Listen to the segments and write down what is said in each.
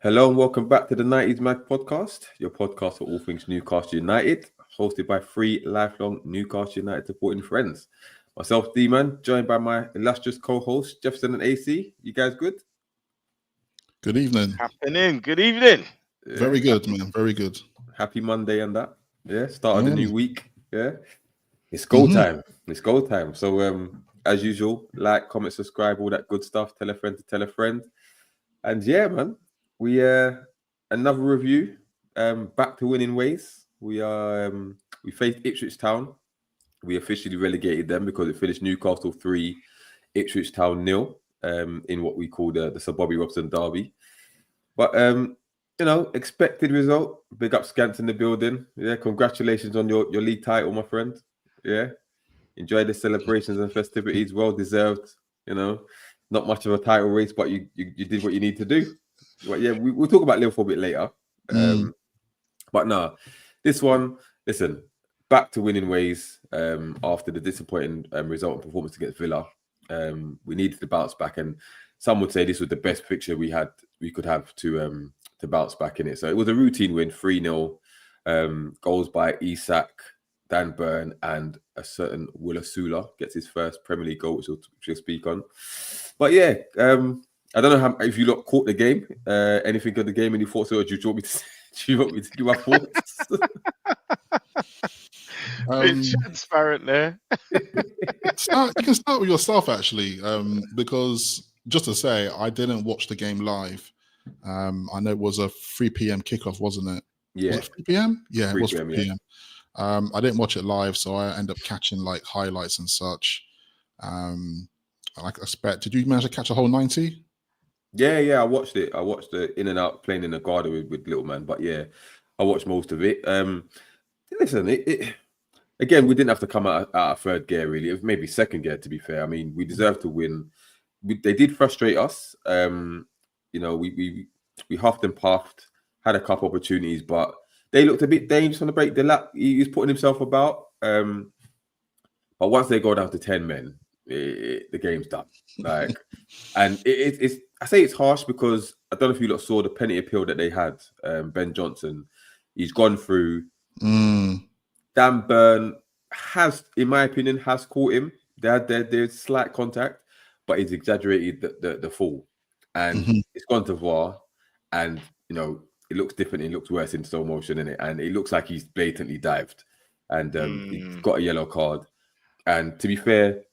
Hello and welcome back to the 90s Mag podcast, your podcast for all things Newcastle United, hosted by three lifelong Newcastle United supporting friends. Myself, D-Man, joined by my illustrious co-hosts, Jefferson and AC. You guys good? Good evening. Happening. Good evening. Yeah, Very good, man. Very good. Happy Monday and that. Yeah, start of the new week. Yeah. It's goal time. It's goal time. So as usual, like, comment, subscribe, all that good stuff. Tell a friend to tell a friend. And yeah, man. We another review. Back to winning ways. We faced Ipswich Town. We officially relegated them because it finished Newcastle 3, Ipswich Town 0. In what we call the Sir Bobby Robson Derby. But expected result. Big up Scants in the building. Yeah, congratulations on your league title, my friend. Yeah. Enjoy the celebrations and festivities. Well deserved. Not much of a title race, but you did what you need to do. But yeah, we'll talk about Liverpool a bit later. But no, this one, listen, back to winning ways after the disappointing result and performance against Villa. We needed to bounce back, and some would say this was the best fixture we could have to bounce back in it. So it was a routine win, 3-0, goals by Isak, Dan Burn, and a certain Will Osula gets his first Premier League goal, which we'll speak on. But yeah, I don't know if you lot caught the game, anything of the game, any thoughts, or do you want me to do my thoughts? Bit transparent there. You can start with yourself, actually, because just to say, I didn't watch the game live. I know it was a 3 p.m. kickoff, wasn't it? Yeah. Was it 3 p.m.? Yeah, 3 it was 3 p.m., p.m. I didn't watch it live, so I end up catching like highlights and such. Like I expect, did you manage to catch a whole 90? Yeah, I watched it. I watched the in and out playing in the garden with Little Man, but yeah, I watched most of it. Listen, again, we didn't have to come out of third gear, really. It was maybe second gear, to be fair. I mean, we deserved to win. They did frustrate us. We huffed and puffed, had a couple opportunities, but they looked a bit dangerous on the break. He was putting himself about. But once they go down to 10 men, the game's done. Like, and it's I say it's harsh because I don't know if you lot saw the penalty appeal that they had. Ben Johnson, he's gone through. Dan Burn has, in my opinion, caught him. There's slight contact, but he's exaggerated the fall, and it's gone to VAR, and it looks different. It looks worse in slow motion, innit? And it looks like he's blatantly dived, and he's got a yellow card. And to be fair,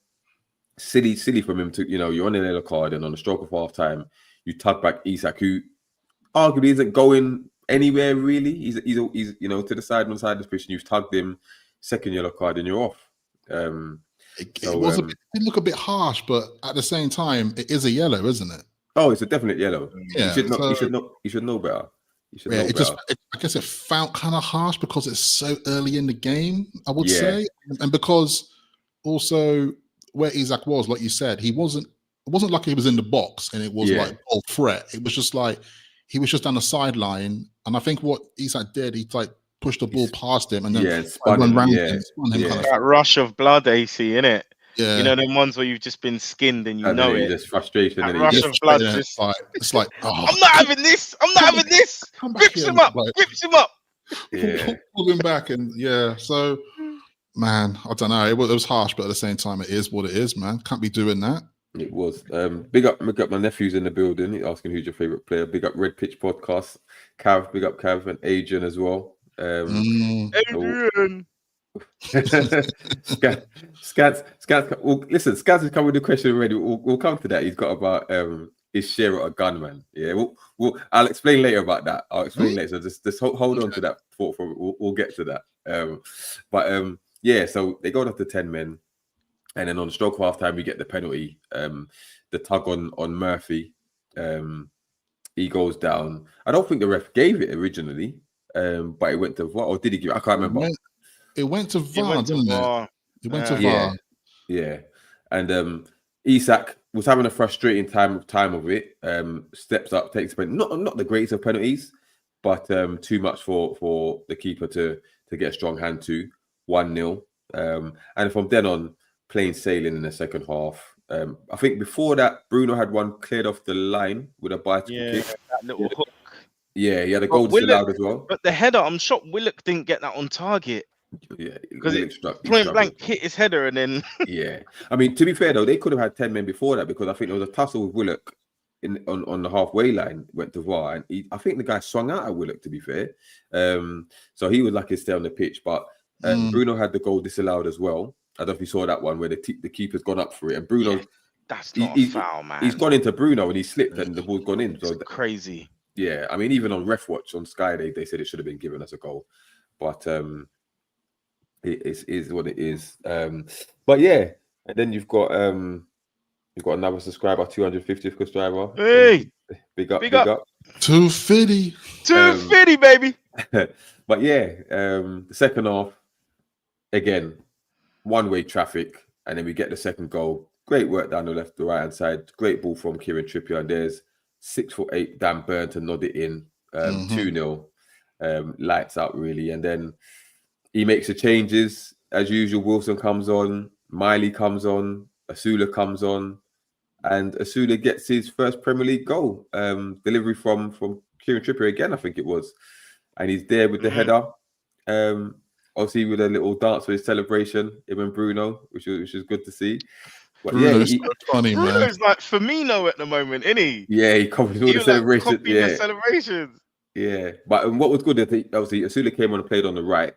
silly from him to you're on a yellow card, and on the stroke of half time, you tug back Isak, who arguably isn't going anywhere really. He's to the side, on the side of the pitch, and you've tugged him, second yellow card, and you're off. It did look a bit harsh, but at the same time, it is a yellow, isn't it? Oh, it's a definite yellow. Yeah, you should know better. I guess it felt kind of harsh because it's so early in the game, I would say, and because also where Isak was, like you said, it wasn't like he was in the box and it was like ball threat. It was just like he was just on the sideline, and I think what Isak did, he like pushed the ball past him and then spun him. Kind of that rush of blood, AC, innit? Yeah. You know, them ones where you've just been skinned and you know it. Just frustration. That rush of blood. It's like, oh, I'm not having this. Grips him up. Yeah. Pull him back, and so, man, I don't know. It was harsh, but at the same time, it is what it is, man. Can't be doing that. It was. Big up my nephews in the building. He's asking who's your favourite player. Big up Red Pitch Podcast. Cav, big up Cav, and Adrian as well. Adrian. Scats. Well, listen, Scats has come with the question already. We'll come to that. He's got about his share of a gun, man. Yeah, I'll explain later about that. I'll explain later. So just hold on to that. We'll get to that. Yeah. So they go down to 10 men, and then on the stroke of half time, we get the penalty. The tug on Murphy. He goes down. I don't think the ref gave it originally, but it went to VAR. Or did he give it? I can't remember. It went to VAR, didn't it? It went to VAR. Yeah. And Isak was having a frustrating time of it. Steps up, takes a penalty. Not the greatest of penalties, but too much for the keeper to get a strong hand to. 1-0. And from then on, plain sailing in the second half. I think before that, Bruno had one cleared off the line with a bicycle kick. That little hook. Yeah, he had a goal disallowed as well. But the header, I'm shocked Willock didn't get that on target. Yeah, because point blank hit his header and then. Yeah, I mean, to be fair though, they could have had 10 men before that, because I think there was a tussle with Willock on the halfway line, went to VAR, and I think the guy swung out at Willock, to be fair. So he was lucky to stay on the pitch, but Bruno had the goal disallowed as well. I don't know if you saw that one where the keeper's gone up for it, and Bruno. Yeah, that's not a foul, man. He's gone into Bruno and he slipped and the ball's gone in. So crazy. Yeah, I mean, even on Ref Watch on Sky, they said it should have been given as a goal, but it is what it is. But yeah, and then you've got another subscriber, 250th subscriber. Hey, big up. 250, baby. But yeah, the second half, again, one-way traffic, and then we get the second goal. Great work down the left, the right-hand side. Great ball from Kieran Trippier, and there's 6'8" Dan Burn to nod it in. 2-0. Lights out really, and then he makes the changes as usual. Wilson comes on, Miley comes on, Osula comes on, and Osula gets his first Premier League goal. Delivery from Kieran Trippier again, I think it was, and he's there with the header. Obviously with a little dance for his celebration, him and Bruno, which is good to see. But Bruno's so funny, man. Bruno's like Firmino at the moment, isn't he? Yeah, he copies all the celebrations. The celebrations. Yeah, but what was good, obviously, Osula came on and played on the right.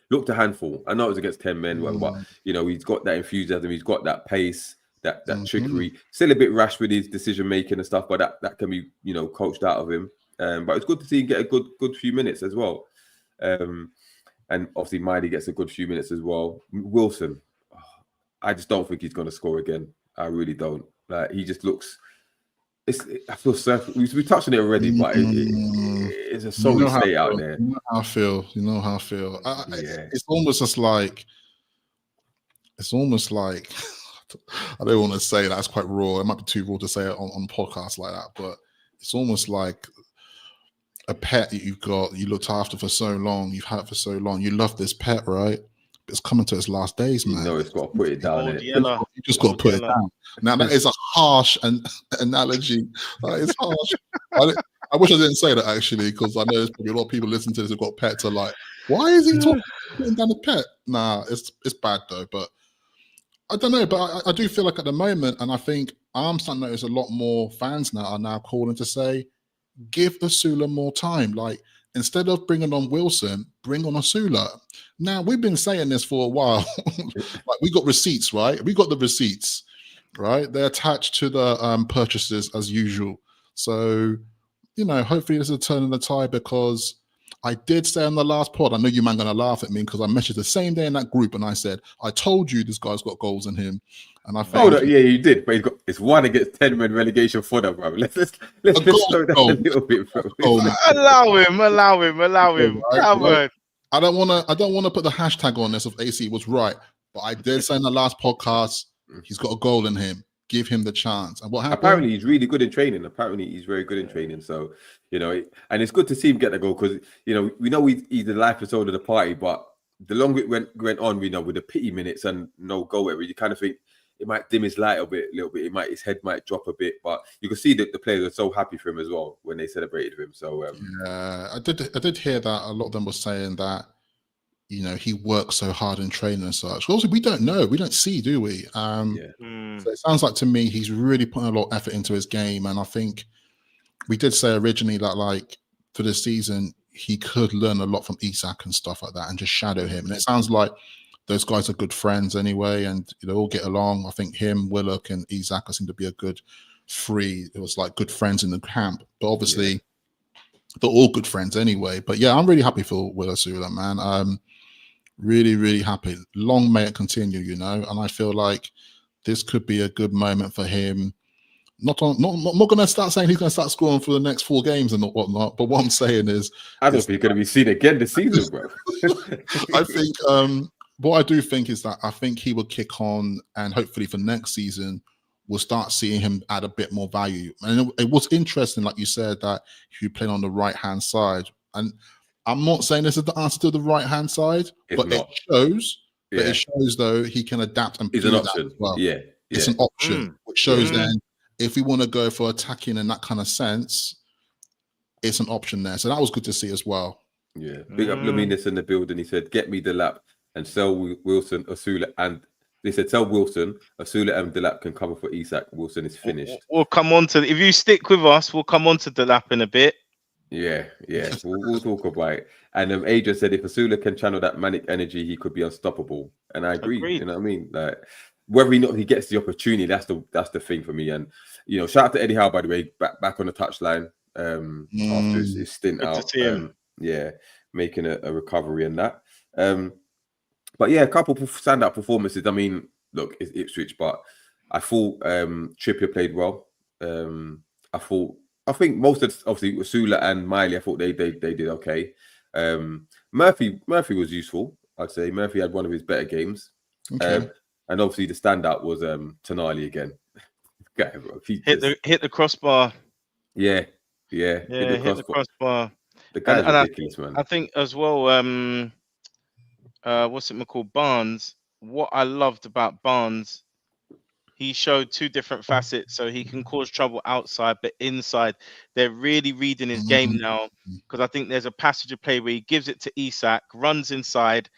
Looked a handful. I know it was against 10 men, but he's got that enthusiasm, he's got that pace, that trickery. Still a bit rash with his decision making and stuff, but that can be coached out of him. But it's good to see him get a good few minutes as well. And obviously, Miley gets a good few minutes as well. Wilson, I just don't think he's going to score again. I really don't. He just looks. I feel we touched on it already, but it's a sorry state out there. You know how I feel. It's almost just like. It's almost like. I don't want to say that's quite raw. It might be too raw to say it on podcasts like that, but it's almost like a pet that you've got, you looked after for so long, you've had it for so long, you love this pet, right? It's coming to its last days, man. No, it's got to put it down. You just got to put it down. Now that is a harsh analogy. That is harsh. I wish I didn't say that actually, because I know there's probably a lot of people listening to this who've got pets are like, why is he talking putting down a pet? Nah, it's bad though. But I don't know. But I do feel like at the moment, and I think I'm starting to notice a lot more fans now are now calling to say, give Osula more time. Like, instead of bringing on Wilson, bring on Osula. Now, we've been saying this for a while. Like, we got receipts, right? We got the receipts, right? They're attached to the purchases as usual. So, hopefully this is a turn in the tide, because I did say on the last pod, I know you man going to laugh at me because I messaged the same day in that group and I said, I told you this guy's got goals in him. And I found yeah, you did, but it's 1 against 10 men relegation fodder, bro. Let's slow down a little bit, bro. Allow him. Come on. I don't want to put the hashtag on this if AC was right, but I did say in the last podcast, he's got a goal in him. Give him the chance. And what happened? Apparently, he's really good in training. Apparently, he's very good in training. So, and it's good to see him get the goal because, we know he's the life and soul of the party, but the longer it went on, with the pity minutes and no goal, you kind of think it might dim his light a little bit. His head might drop a bit, but you can see that the players are so happy for him as well when they celebrated him. So, yeah, I did hear that a lot of them were saying that, he works so hard in training and such. Also, we don't know. We don't see, do we? So it sounds like to me he's really putting a lot of effort into his game. And I think we did say originally that, like, for this season, he could learn a lot from Isak and stuff like that and just shadow him. And it sounds like those guys are good friends anyway, and they all get along. I think him, Willock, and Isak seem to be a good three. It was like good friends in the camp. But obviously, they're all good friends anyway. But yeah, I'm really happy for Will Osula, man. Really, really happy. Long may it continue, and I feel like this could be a good moment for him. I'm not going to start saying he's going to start scoring for the next 4 games and whatnot, but what I'm saying is, I don't think he's going to be seen again this season, bro. I think what I do think is that I think he will kick on, and hopefully for next season we'll start seeing him add a bit more value. And it was interesting, like you said, that he played on the right hand side, and I'm not saying this is the answer to the right-hand side, but it shows. Yeah. But it shows, though, he can adapt and it's an option. Well. Yeah, it's an option, which shows then if we want to go for attacking in that kind of sense, it's an option there. So that was good to see as well. Yeah, big up Luminous in the building. He said, "Get me Delap and sell Wilson, Osula, and they said sell Wilson, Osula, and Delap can cover for Isak. Wilson is finished." We'll come on to if you stick with us, we'll come on to Delap in a bit. Yeah, we'll talk about it. And Adrian said, if Osula can channel that manic energy, he could be unstoppable. And I agree. Agreed. You know what I mean? Like whether or not he gets the opportunity, that's the thing for me. And shout out to Eddie Howe, by the way, back on the touchline after his stint Good out. to see him. Making a recovery in that. But yeah, a couple of standout performances. I mean, look, it's Ipswich, but I thought Trippier played well. I think most of obviously Osula and Miley, I thought they did okay. Murphy was useful, I'd say. Murphy had one of his better games. Okay. And obviously the standout was Toon Army again. Hit the crossbar. Yeah. Hit the crossbar. The guy's ridiculous, man. I think as well, what's it called? Barnes. What I loved about Barnes, he showed two different facets. So he can cause trouble outside, but inside, they're really reading his game now. Because I think there's a passage of play where he gives it to Isak, runs inside.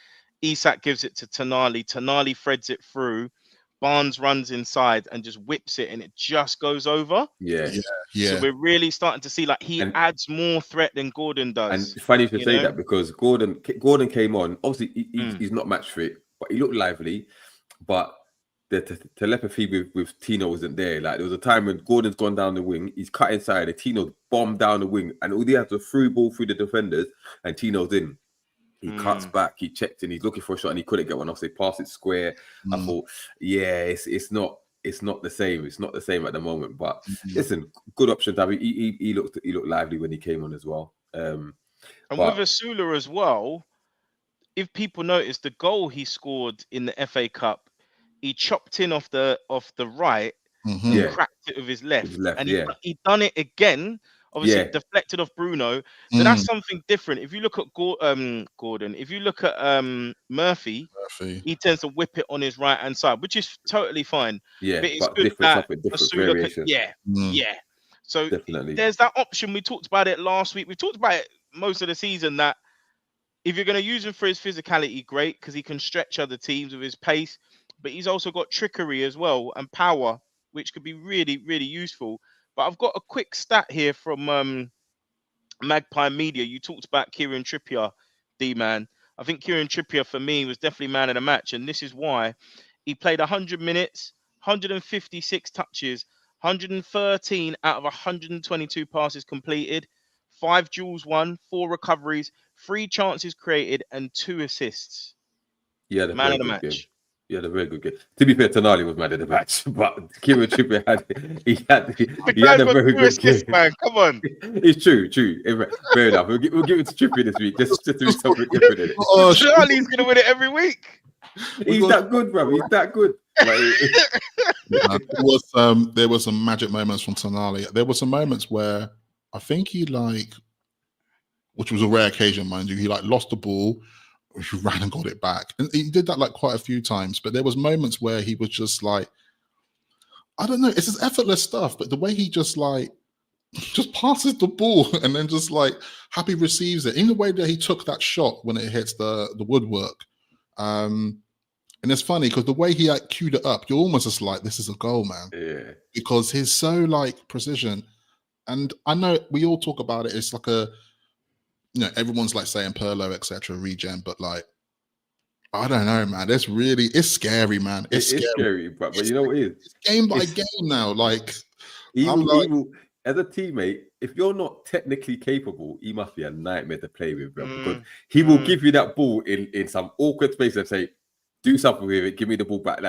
Isak gives it to Toon Army. Toon Army threads it through. Barnes runs inside and just whips it, and it just goes over. Yeah. So we're really starting to see he adds more threat than Gordon does. And it's funny to say that because Gordon came on. Obviously, he's not match fit, but he looked lively. But the telepathy with Tino wasn't there. Like there was a time when Gordon's gone down the wing, he's cut inside, and Tino's bombed down the wing, and all he has was a through ball through the defenders, and Tino's in. He cuts back, he checked in, he's looking for a shot, and he couldn't get one off. So he passed it square. I thought, it's not the same. It's not the same at the moment. But listen, good option. He looked lively when he came on as well. And with Osula as well, if people notice the goal he scored in the FA Cup, he chopped in off the right and cracked it with his left. And he done it again. Obviously, deflected off Bruno. So that's something different. If you look at Gordon, if you look at Murphy, he tends to whip it on his right-hand side, which is totally fine. Yeah, but it's but good different that variation. So definitely. There's that option. We talked about it last week. We talked about it most of the season that if you're going to use him for his physicality, great, because he can stretch other teams with his pace. But he's also got trickery as well and power, which could be really, really useful. But I've got a quick stat here from Magpie Media. You talked about Kieran Trippier, D-man. I think Kieran Trippier, for me, was definitely man of the match. And this is why. He played 100 minutes, 156 touches, 113 out of 122 passes completed, 5 duels won, 4 recoveries, 3 chances created, and 2 assists. Yeah, man of the match. Game. Yeah, a very good game. To be fair, Toon Army was mad at the match, but Kieran Trippier had a very good game. Man, come on. It's true. Fair enough. We'll give it to Trippier this week just to do something different in it. Charlie's gonna win it every week. He's that good, bro. He's that good. There was some magic moments from Toon Army. There were some moments where I think he which was a rare occasion, mind you, he lost the ball. He ran and got it back, and he did that quite a few times. But there was moments where he was just I don't know, it's just effortless stuff. But the way he just passes the ball and then just happy receives it, in the way that he took that shot when it hits the woodwork. And it's funny because the way he queued it up, you're almost just this is a goal, man. Yeah. Because he's so precision, and I know we all talk about it. It's everyone's saying Perlo, etc., regen, but I don't know, man. It's scary, man. It's scary, but you know what it is? It's game by game now. Even as a teammate, if you're not technically capable, he must be a nightmare to play with, bro. Because he will give you that ball in some awkward space and say, "Do something with it. Give me the ball back."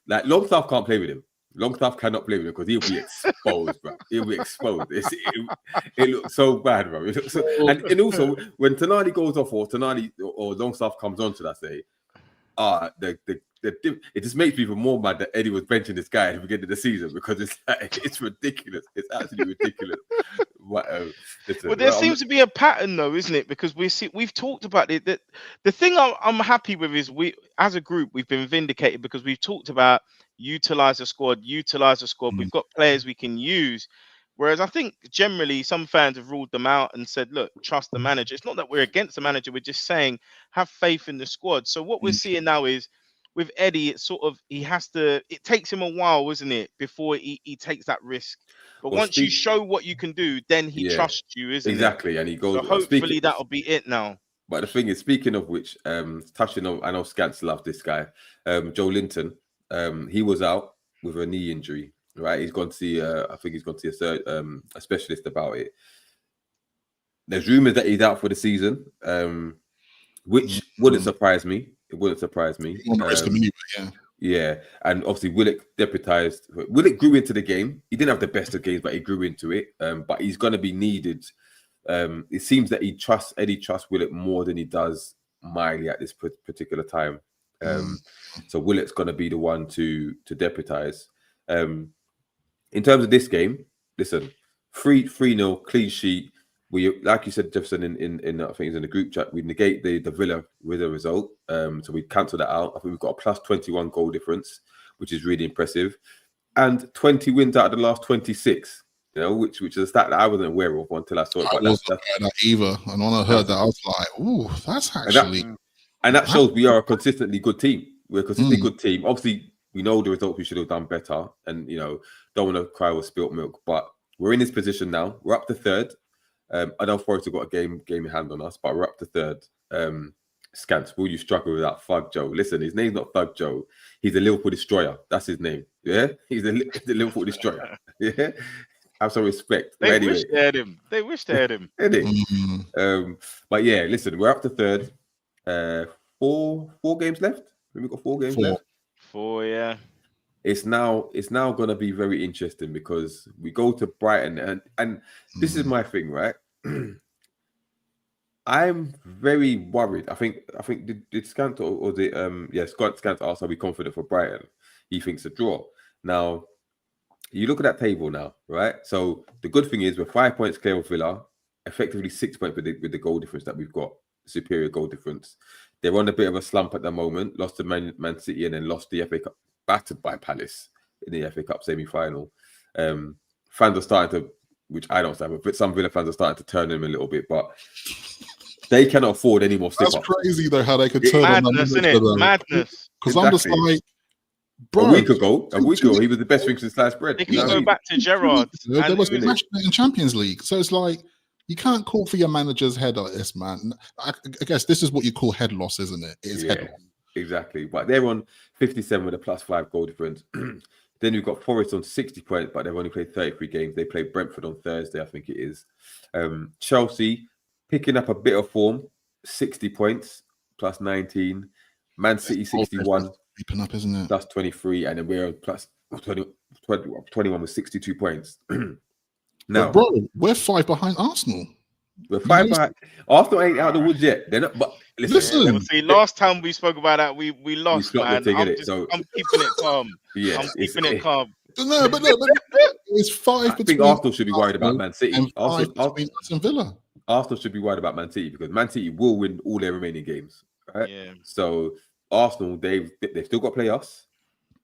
Longstaff can't play with him. Longstaff cannot play with him because he'll be exposed, bro. He'll be exposed. It looks so bad, bro. And also when Toon Army goes off or Toon Army or Longstaff comes on, should I say, it just makes me even more mad that Eddie was benching this guy at the beginning of the season because it's ridiculous. It's absolutely ridiculous. There seems to be a pattern, though, isn't it? Because we've talked about it. That the thing I'm happy with is we, as a group, we've been vindicated because we've talked about utilize the squad. We've got players we can use. Whereas I think generally some fans have ruled them out and said, look, trust the manager. It's not that we're against the manager. We're just saying have faith in the squad. So what we're seeing now is with Eddie, it's sort of it takes him a while, isn't it, before he takes that risk. But once you show what you can do, then he trusts you, isn't it? Exactly. And he goes, so hopefully that'll be it now. But the thing is, speaking of which, touching on, I know Scants love this guy, Joe Linton. He was out with a knee injury, right? He's gone to see, I think he's gone to see a specialist about it. There's rumours that he's out for the season, which wouldn't surprise me. It wouldn't surprise me. Yeah, and obviously Willock deputised. Willock grew into the game. He didn't have the best of games, but he grew into it. But he's going to be needed. It seems that Eddie trusts Willock more than he does Miley at this particular time. So Willock's going to be the one to deputise. In terms of this game, listen, 3-0 clean sheet. We, like you said, Jefferson, in I think it's in the group chat, we negate the Villa result. So we cancel that out. I think we've got a plus 21 goal difference, which is really impressive. And 20 wins out of the last 26, which is a stat that I wasn't aware of until I saw it. I wasn't aware of that either. And when I heard that, I was like, ooh, that's actually... And that shows we are a consistently good team. We're a consistently good team. Obviously, we know the results we should have done better. And, don't want to cry with spilt milk. But we're in this position now. We're up to third. I know Forest have got a game in hand on us, but we're up to third. Scants, will you struggle with that Thug Joe? Listen, his name's not Thug Joe. He's a Liverpool destroyer. That's his name. Yeah, he's the Liverpool destroyer. Yeah, have some respect. They wish they had him. They wish they had him. But yeah, listen, we're up to third. 4 games left. We've got 4 games left. 4, yeah. It's now going to be very interesting because we go to Brighton and this is my thing, right? I'm very worried. I think did Scant or the Scant asked, are we confident for Brighton? He thinks a draw. Now you look at that table now, right? So the good thing is we're 5 points clear of Villa, effectively 6 points with the goal difference that we've got, superior goal difference. They're on a bit of a slump at the moment. Lost to Man City and then lost the FA Cup, battered by Palace in the FA Cup semi-final. Fans are starting to, which I don't say, but some Villa fans are starting to turn them a little bit, but they cannot afford any more slip-ups. That's crazy though, how they could turn madness, isn't it? Madness. Because I'm just like, bro, a week ago, he was the best thing since sliced bread. They can go back to Gerrard. There was a match in Champions League, so it's like you can't call for your manager's head like this, man. I guess this is what you call head loss, isn't it? It is head loss. Exactly. But they're on 57 with a +5 goal difference. Then we've got Forest on 60 points, but they've only played 33 games. They play Brentford on Thursday, I think it is. Chelsea picking up a bit of form, 60 points, +19. Man City 61, creeping up, isn't it? +23, and then we're on +21 with 62 points. Now, but bro, we're 5 behind Arsenal. We're 5 behind. Arsenal ain't out of the woods yet. They're not. But listen. See, last time we spoke about that, we lost, man. I'm keeping it calm. Yeah, I'm keeping it calm. No, but it's 5 I think Arsenal should be worried about Man City. Arsenal Villa. Arsenal should be worried about Man City because Man City will win all their remaining games. Right? Yeah. So Arsenal, they've still got to play us.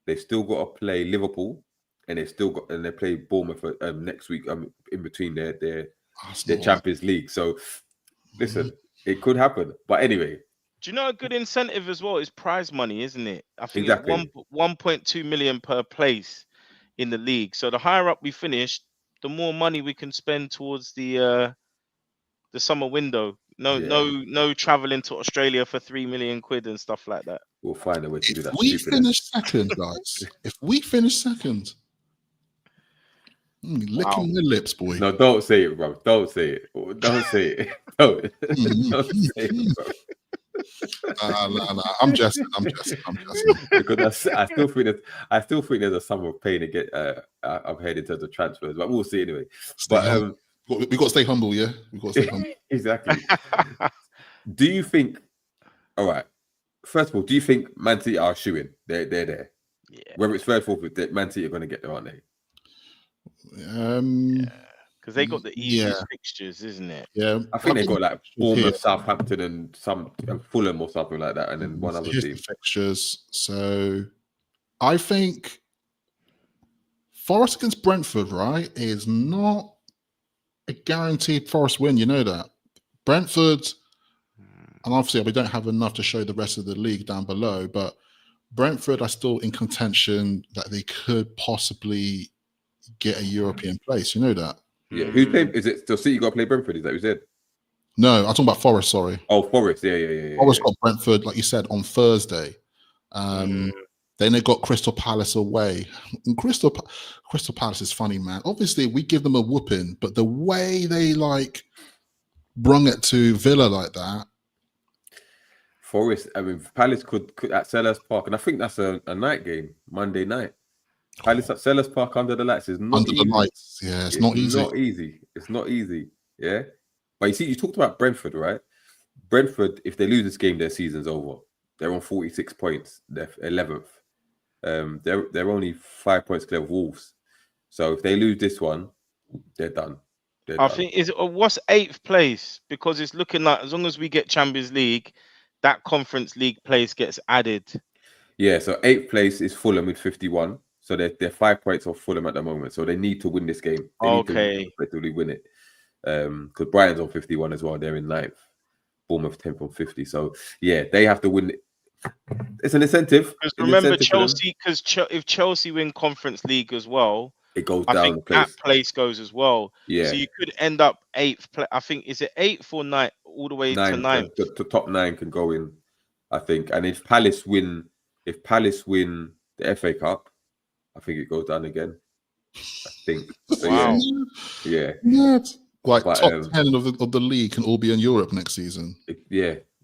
They've still got to play Liverpool, and they play Bournemouth next week. In between their Champions League. So listen, it could happen. But anyway, do you know a good incentive as well is prize money, isn't it? I think exactly. It's 1.2 million per place in the league. So the higher up we finish, the more money we can spend towards the summer window. No traveling to Australia for 3 million quid and stuff like that. We'll find a way to do that. If we finish second, guys. If we finish second. Licking the lips, boy. No, don't say it, bro. Don't say it. Don't say it. Don't say it, bro. I'm jesting. Because I still think there's a sum of pain to get up ahead in terms of transfers, but we'll see anyway. But we got to stay humble, yeah. We got to stay humble. Exactly. Do you think? All right. First of all, do you think Man City are shooing? They're there. Yeah. Whether it's third, fourth, Man City are going to get there, aren't they? Because they got the easiest fixtures, isn't it? Yeah, I think they got like Bournemouth, Southampton, and Fulham or something like that, and then one other team. Fixtures. So I think Forest against Brentford, right, is not a guaranteed Forest win. You know that. Brentford, and obviously we don't have enough to show the rest of the league down below, but Brentford are still in contention that they could possibly get a European place. You know that. Yeah. Who's playing? Is it still City got to play Brentford? Is that what you said? No, I'm talking about Forest, sorry. Oh, Forest. Yeah. Forest got Brentford, like you said, on Thursday. Then they got Crystal Palace away. And Crystal Palace is funny, man. Obviously, we give them a whooping, but the way they like brung it to Villa like that. Forest, I mean, Palace could at Sellers Park, and I think that's a night game, Monday night. Palace at Sellers Park under the lights is not under easy. the lights. Yeah, it's not easy. It's not easy. Yeah. But you see, you talked about Brentford, right? Brentford, if they lose this game, their season's over. They're on 46 points. They're 11th. They're only 5 points clear of Wolves. So if they lose this one, they're done. I think what's 8th place, because it's looking like as long as we get Champions League, that Conference League place gets added. Yeah, so 8th place is Fulham with 51. So they're 5 points off Fulham at the moment. So they need to win this game. They need to effectively win it. Because Brighton's on 51 as well. They're in 9th. Bournemouth 10th on 50. So yeah, they have to win it. It's an incentive. Because remember Chelsea, because if Chelsea win Conference League as well, it goes I down. think that place goes as well. Yeah. So you could end up 8th. I think is it 8th or 9th all the way to 9th. The top 9 can go in, I think. And if Palace win the FA Cup, I think it goes down again. I think. So, wow. Yeah. Like top 10 of the league can all be in Europe next season.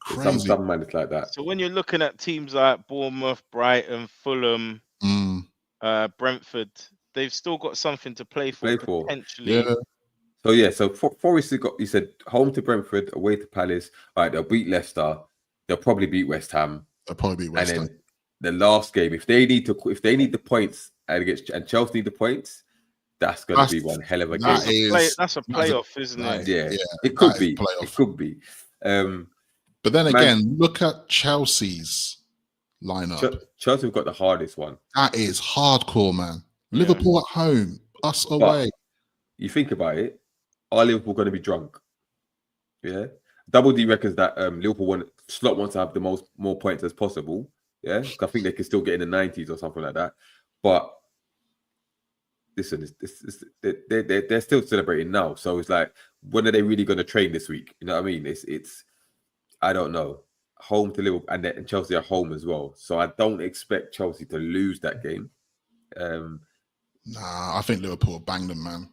Crazy. Some man is like that. So when you're looking at teams like Bournemouth, Brighton, Fulham, Brentford, they've still got something to play for. Potentially. Yeah. So Forest got, you said, home to Brentford, away to Palace. All right, they'll beat Leicester. They'll probably beat West Ham. They'll probably beat West Ham. And then the last game, if they need the points and Chelsea need the points, that's going to be one hell of a game. That's a playoff, isn't it? Yeah, it could be. It could be. But then again, look at Chelsea's lineup. Chelsea have got the hardest one. That is hardcore, man. Liverpool at home, us away. You think about it, are Liverpool going to be drunk? Yeah. Double D reckons that Liverpool wants to have the more points as possible. Yeah. I think they can still get in the 90s or something like that. But listen, they're still celebrating now. So it's like, when are they really going to train this week? You know what I mean? It's I don't know. Home to Liverpool and Chelsea are home as well. So I don't expect Chelsea to lose that game. Nah, I think Liverpool banged them, man.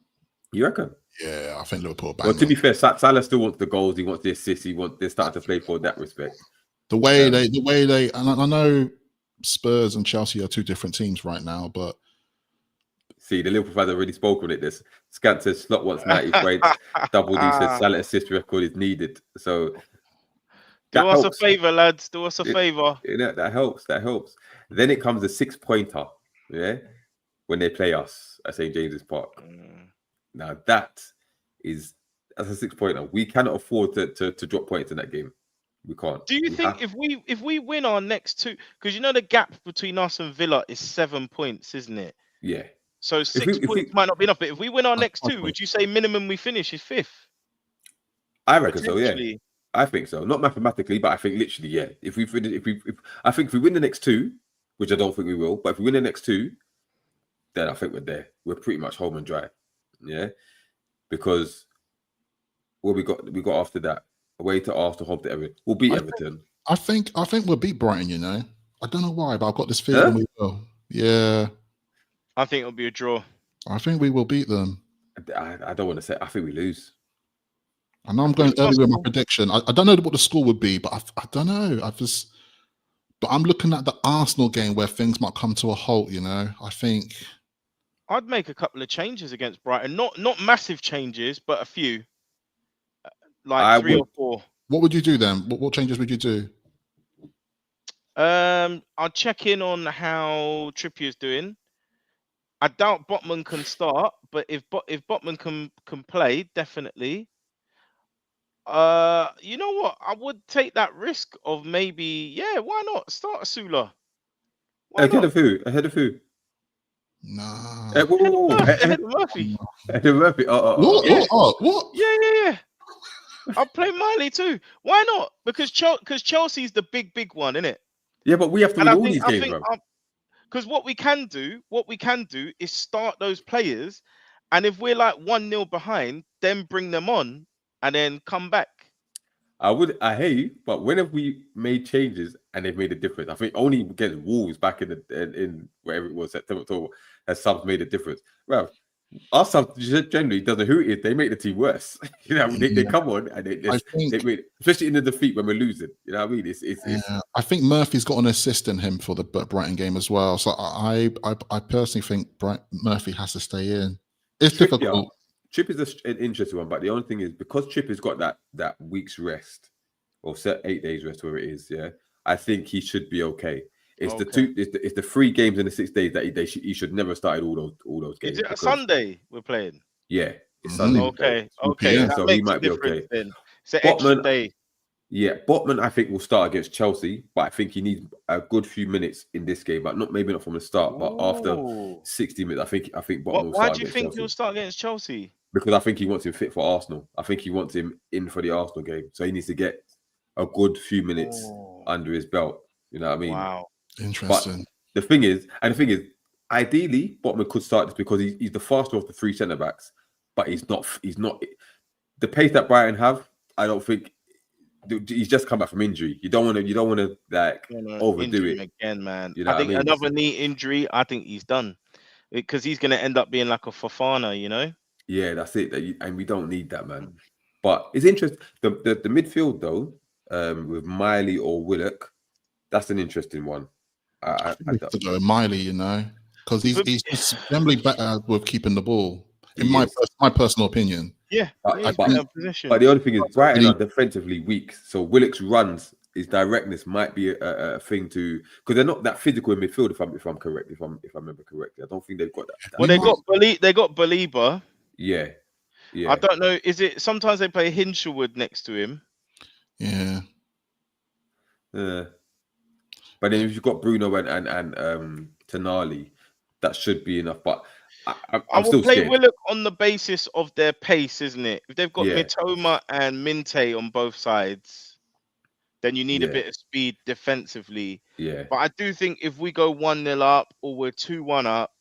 You reckon? Yeah, I think Liverpool banged them. Well, to be fair, Salah still wants the goals. He wants the assists. They're starting to play for that respect. The way they, and I know Spurs and Chelsea are two different teams right now, but see, the Liverpool fans have already spoken on it. This Scant says Slot wants 90 points. Double D says Salah assist record is needed. So do us a favor, lads. Do us a favor. That helps. Then it comes a 6-pointer. Yeah, when they play us at St. James's Park. Now that's a 6-pointer. We cannot afford to drop points in that game. We can't. Do you think if we win our next two, because you know the gap between us and Villa is 7 points, isn't it? Yeah. So 6 points might not be enough, but if we win our next two, would you say minimum we finish is 5th? I reckon so. Yeah. I think so. Not mathematically, but I think literally, yeah. I think if we win the next two, which I don't think we will, but if we win the next two, then I think we're there. We're pretty much home and dry. Yeah. Because what we got after that, away to Arsenal, home to Everton. We'll beat Everton. I think we'll beat Brighton, you know. I don't know why, but I've got this feeling we will. Yeah. I think it'll be a draw. I think we will beat them. I don't want to say. I think we lose. I know I'm going early with my prediction. I don't know what the score would be, but I don't know. But I'm looking at the Arsenal game where things might come to a halt, you know. I think I'd make a couple of changes against Brighton. Not massive changes, but a few. Like 3 or 4. What would you do then? What changes would you do? I'll check in on how Trippier's doing. I doubt Botman can start, but if Botman can play, definitely. You know what? I would take that risk of maybe, why not start Osula? Ahead of who? Nah. Eddie Murphy. Eddie Murphy. What? Yeah. I'll play Miley too. Why not? Because Chelsea's the big one, isn't it? Yeah, but we have to win all these games, bro. Because what we can do is start those players, and if we're like 1-0 behind, then bring them on and then come back. I hear you, but when have we made changes and they've made a difference? I think only against Wolves back in wherever it was, September, October, has subs made a difference. Well, our subs generally doesn't who it is, they make the team worse. You know, they come on and they made, especially in the defeat when we're losing. You know what I mean? It's I think Murphy's got an assist in him for the Brighton game as well. So I personally think Murphy has to stay in. It's difficult. Trip is an interesting one, but the only thing is because Trip has got that week's rest or set 8 days rest, where it is, yeah, I think he should be okay. It's the 3 games in the 6 days that he should never have started all those games. Is it a Sunday we're playing? Yeah, it's Sunday. Okay. Yeah, so he might be okay. Then. It's an extra day. Yeah, Botman I think will start against Chelsea, but I think he needs a good few minutes in this game, but maybe not from the start, but after 60 minutes, I think Botman will start. Why do you think he'll start against Chelsea? Because I think he wants him fit for Arsenal. I think he wants him in for the Arsenal game, so he needs to get a good few minutes under his belt. You know what I mean? Wow, interesting. But the thing is, ideally, Botman could start this because he's the faster of the 3 centre backs, but he's not the pace that Brighton have. I don't think. He's just come back from injury. You don't want to like overdo it again, man. You know I think another knee injury. I think he's done because he's going to end up being like a Fofana, you know. Yeah, that's it. And we don't need that, man. But it's interesting. The midfield though, with Miley or Willock, that's an interesting one. I to go Miley, you know, because he's generally better with keeping the ball. In my personal opinion. Yeah, but the only thing is Brighton are defensively weak, so Willock's runs, his directness might be a thing to because they're not that physical in midfield. If I'm correct, if I remember correctly, I don't think they've got that. Well, they got Baliba. Yeah. I don't know. Is it sometimes they play Hinshelwood next to him? Yeah. But then if you've got Bruno and Tonali, that should be enough. But I will play scared. Willock on the basis of their pace, isn't it? If they've got Mitoma and Minte on both sides, then you need a bit of speed defensively. Yeah. But I do think if we go 1-0 up or we're 2-1 up,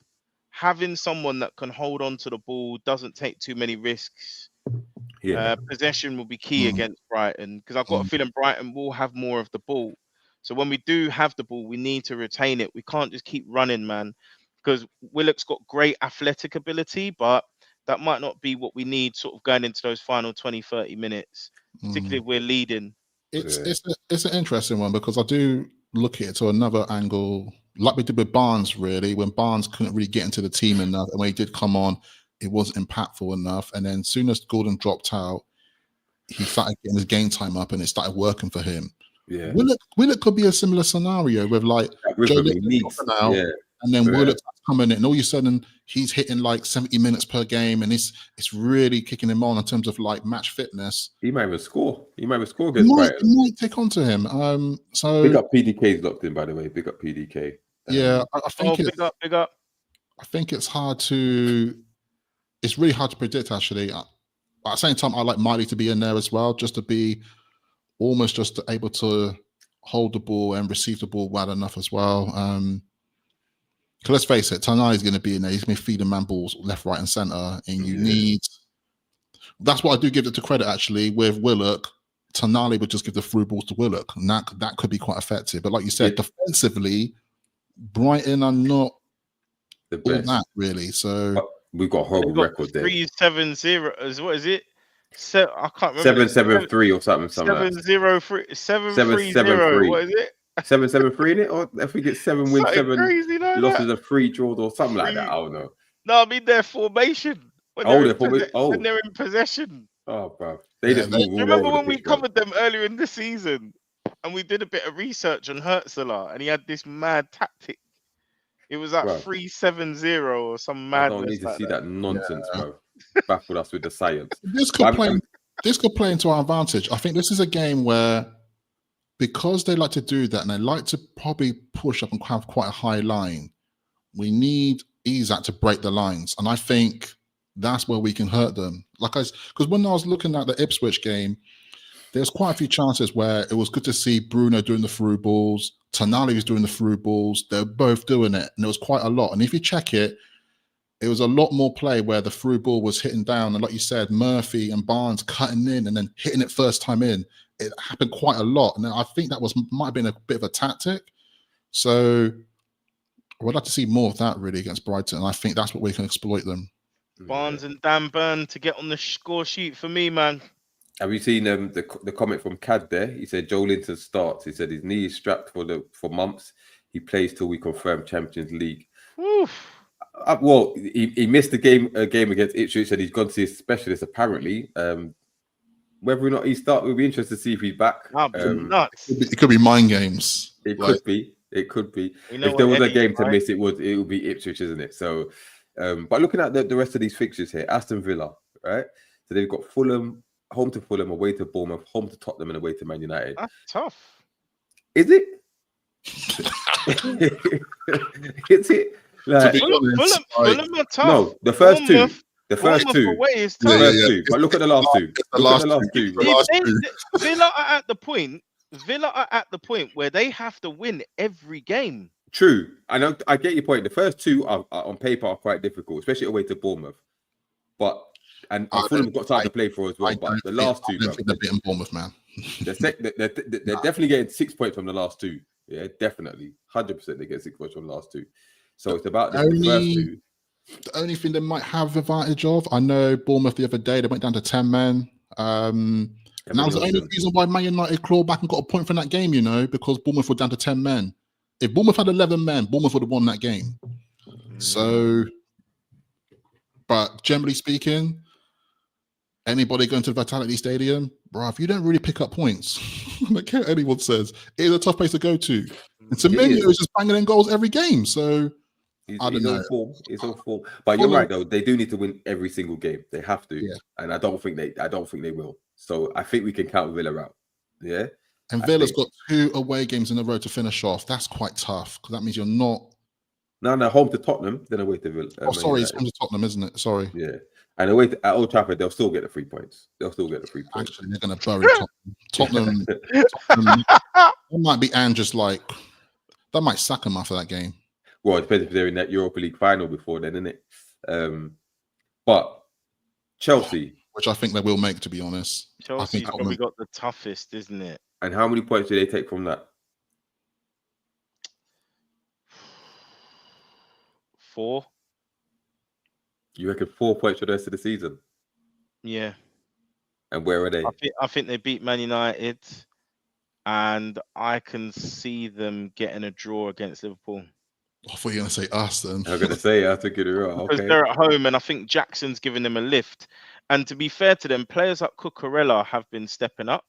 having someone that can hold on to the ball, doesn't take too many risks. Possession will be key against Brighton because I've got a feeling Brighton will have more of the ball. So when we do have the ball, we need to retain it. We can't just keep running, man. Because Willock's got great athletic ability, but that might not be what we need sort of going into those final 20, 30 minutes, particularly if we're leading. It's an interesting one because I do look at it to another angle, like we did with Barnes, really, when Barnes couldn't really get into the team enough. And when he did come on, it wasn't impactful enough. And then as soon as Gordon dropped out, he started getting his game time up and it started working for him. Yeah. Willock could be a similar scenario with like Joe out, and then Willock's coming in, and all of a sudden he's hitting like 70 minutes per game, and it's really kicking him on in terms of like match fitness. He might even score. Against Brighton. He might take on to him. So big up PDK's locked in, by the way. Big up PDK. Yeah, I think big up. I think it's really hard to predict actually. But at the same time, I like Miley to be in there as well, just to be almost just able to hold the ball and receive the ball well enough as well. Because let's face it, Tonali is going to be in there. He's going to feed a man balls left, right, and centre. And you need. That's what I do give it to credit actually with Willock. Tonali would just give the through balls to Willock, and that could be quite effective. But like you said, defensively, Brighton are not the best. All that really. So but we've got a horrible record there. 3-7-0. What is it? So I can't remember. 7-7-3 or something. 7-0-3. 7-3-0. What is it? 7-7-3 in it, or I think it's 7 wins, 7 crazy like losses, a 3 draws, or something like that. I don't know. No, I mean their formation. When they're in possession. Oh, bro. They just remember when we covered them earlier in the season, and we did a bit of research on Osula, and he had this mad tactic. It was like 3-7-0 or some madness. I don't need to see that nonsense, bro. Baffled us with the science. This could play into our advantage. I think this is a game where, because they like to do that and they like to probably push up and have quite a high line, we need Isak to break the lines, and I think that's where we can hurt them. Because when I was looking at the Ipswich game, there's quite a few chances where it was good to see Bruno doing the through balls, Tonali was doing the through balls. They're both doing it, and it was quite a lot. And if you check it, it was a lot more play where the through ball was hitting down, and like you said, Murphy and Barnes cutting in and then hitting it first time in. It happened quite a lot, and I think that might have been a bit of a tactic. So I would like to see more of that really against Brighton. And I think that's what we can exploit them. Barnes and Dan Burn to get on the score sheet for me, man. Have you seen the comment from Cad there? He said Joe Linton starts. He said his knee is strapped for months. He plays till we confirm Champions League. Oof. Well, he missed the game against Ipswich, and he's gone to see a specialist apparently. Whether or not he start, we'll be interested to see if he's back. Nuts. It could be mind games. It could be. It could be. You know if there was Eddie, a game to right? miss, it would be Ipswich, isn't it? So, but looking at the rest of these fixtures here, Aston Villa, right? So they've got Fulham, home to Fulham, away to Bournemouth, home to Tottenham, and away to Man United. That's tough. Is it? Is it? Like, Fulham are tough. no, the first two. Bournemouth away is tough. But look at the last two. Villa are at the point where they have to win every game. True. I get your point. The first two are on paper are quite difficult, especially away to Bournemouth. But Fulham got time to play for as well. But the last two, they're beating Bournemouth, man. they're definitely getting 6 points from the last two. Yeah, definitely, 100% they get 6 points from the last two. So it's about the first two. The only thing they might have advantage of, I know Bournemouth the other day, they went down to 10 men. And that was the only reason why Man United clawed back and got a point from that game, because Bournemouth were down to 10 men. If Bournemouth had 11 men, Bournemouth would have won that game. So, but generally speaking, anybody going to the Vitality Stadium, bro, if you don't really pick up points, I don't care what anyone says, it is a tough place to go to. And Semenyo is just banging in goals every game. So, I don't know. It's all form. But you're right though. They do need to win every single game. They have to. Yeah. And I don't think they will. So I think we can count Villa out. Yeah. And Villa's got 2 away games in a row to finish off. That's quite tough because that means you're not. No, home to Tottenham, then away to Villa. It's home to Tottenham, isn't it? Sorry. Yeah. And away at Old Trafford, they'll still get the 3 points. Actually, they're going to bury Tottenham. Tottenham might be just like that. Might sack them after that game. Well, it depends if they're in that Europa League final before then, isn't it? But Chelsea, which I think they will make, to be honest. Chelsea's probably got the toughest, isn't it? And how many points do they take from that? 4. You reckon 4 points for the rest of the season? Yeah. And where are they? I think they beat Man United, and I can see them getting a draw against Liverpool. I thought you were going to say us then. I'm going to say I took it wrong. Because they're at home, and I think Jackson's giving them a lift. And to be fair to them, players like Cucurella have been stepping up.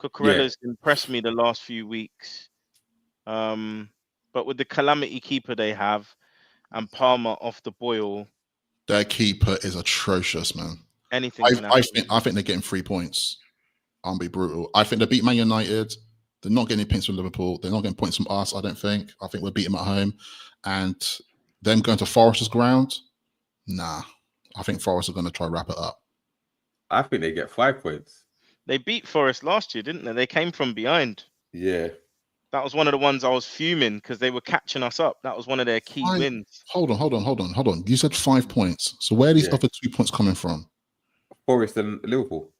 Cucurella's impressed me the last few weeks. But with the calamity keeper they have, and Palmer off the boil, their keeper is atrocious, man. Anything. I think they're getting 3 points. I'll be brutal. I think they beat Man United. They're not getting any points from Liverpool. They're not getting points from us, I don't think. I think we'll beat them at home. And them going to Forest's ground, nah. I think Forest are going to try to wrap it up. I think they get 5 points. They beat Forest last year, didn't they? They came from behind. Yeah. That was one of the ones I was fuming because they were catching us up. That was one of their key wins. Hold on. You said 5 points. So where are these other 2 points coming from? Forest and Liverpool.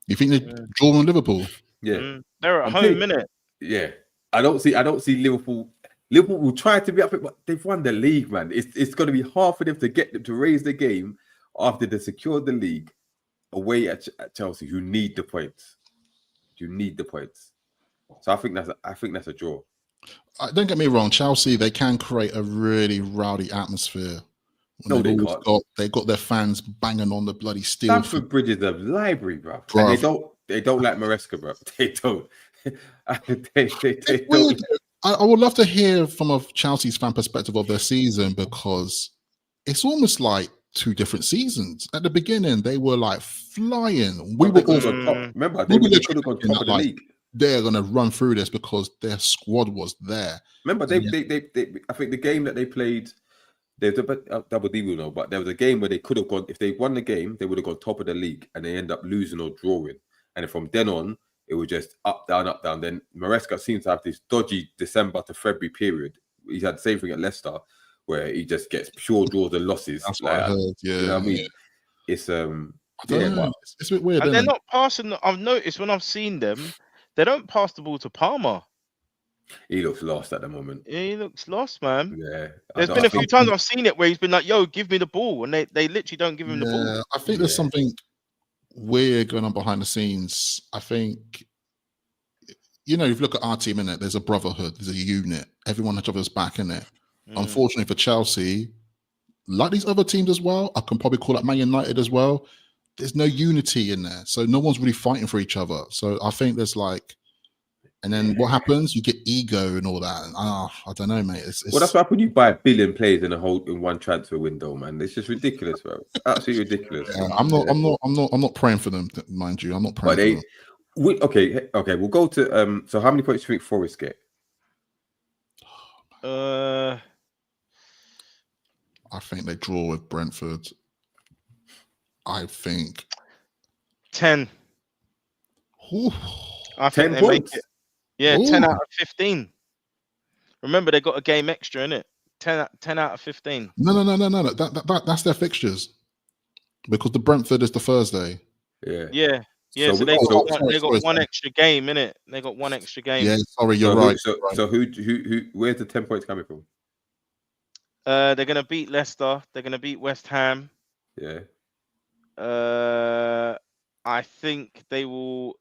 You think they draw on Liverpool? Yeah. They're at home, innit? Yeah. I don't see Liverpool. Liverpool will try to be up, but they've won the league, man. It's going to be hard for them to get them to raise the game after they secured the league away at Chelsea, who need the points. So I think that's a draw. Don't get me wrong, Chelsea, they can create a really rowdy atmosphere. No, they can't. They got their fans banging on the bloody steel. Stamford Bridge is a library, bro. And they don't like Maresca, bro. They don't. they don't. I would love to hear from a Chelsea's fan perspective of their season, because it's almost like 2 different seasons. At the beginning, they were like flying. We were all top. Remember, they could have gone top of the league. they're going to run through this because their squad was there. Remember, they I think the game that they played, there's a double D will know, but there was a game where they could have gone, if they won the game, they would have gone top of the league, and they end up losing or drawing. And from then on, it was just up, down, up, down. Then Maresca seems to have this dodgy December to February period. He's had the same thing at Leicester, where he just gets pure draws and losses. That's what I heard. Yeah, you know what I mean? Yeah. It's I don't know. It's a bit weird. And they're not passing. I've noticed when I've seen them, they don't pass the ball to Palmer. He looks lost at the moment. Yeah, he looks lost, man. Yeah. There's been a few times I've seen it where he's been like, "Yo, give me the ball," and they literally don't give him the ball. I think there's something weird going on behind the scenes. I think, you know, if you look at our team, in it, there's a brotherhood, there's a unit. Everyone has each other's back in it. Unfortunately for Chelsea, like these other teams as well, I can probably call it Man United as well. There's no unity in there, so no one's really fighting for each other. So I think there's like, and then what happens? You get ego and all that. And, I don't know, mate. It's well, that's what happens when you buy 1 billion players in one transfer window, man. It's just ridiculous, bro. Absolutely ridiculous. Yeah, I'm not praying for them, mind you. I'm not praying for them. Okay. We'll go to so how many points do you think Forest get? I think they draw with Brentford. I think 10. Ooh. I think 10 they points. make it. Yeah, Ooh. 10 out of 15. Remember, they got a game extra in it. 10 out of 15. No. That's their fixtures, because the Brentford is the Thursday. Yeah. So they got one extra game in it. They got one extra game. Yeah, sorry, you're right. So who? Where's the 10 points coming from? They're gonna beat Leicester. They're gonna beat West Ham. Yeah. I think they will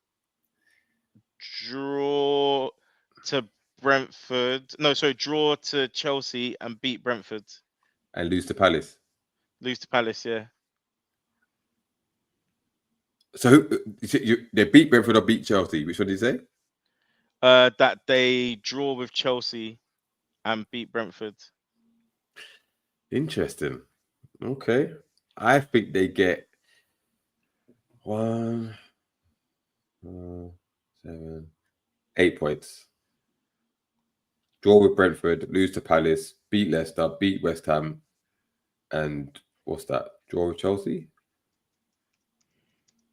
draw to Brentford. No, sorry, draw to Chelsea and beat Brentford. And lose to Palace. Lose to Palace, yeah. So they beat Brentford or beat Chelsea? Which one did you say? That they draw with Chelsea and beat Brentford. Interesting. Okay. I think they get 1, 4, 7, 8 points. Draw with Brentford, lose to Palace, beat Leicester, beat West Ham, and what's that? Draw with Chelsea?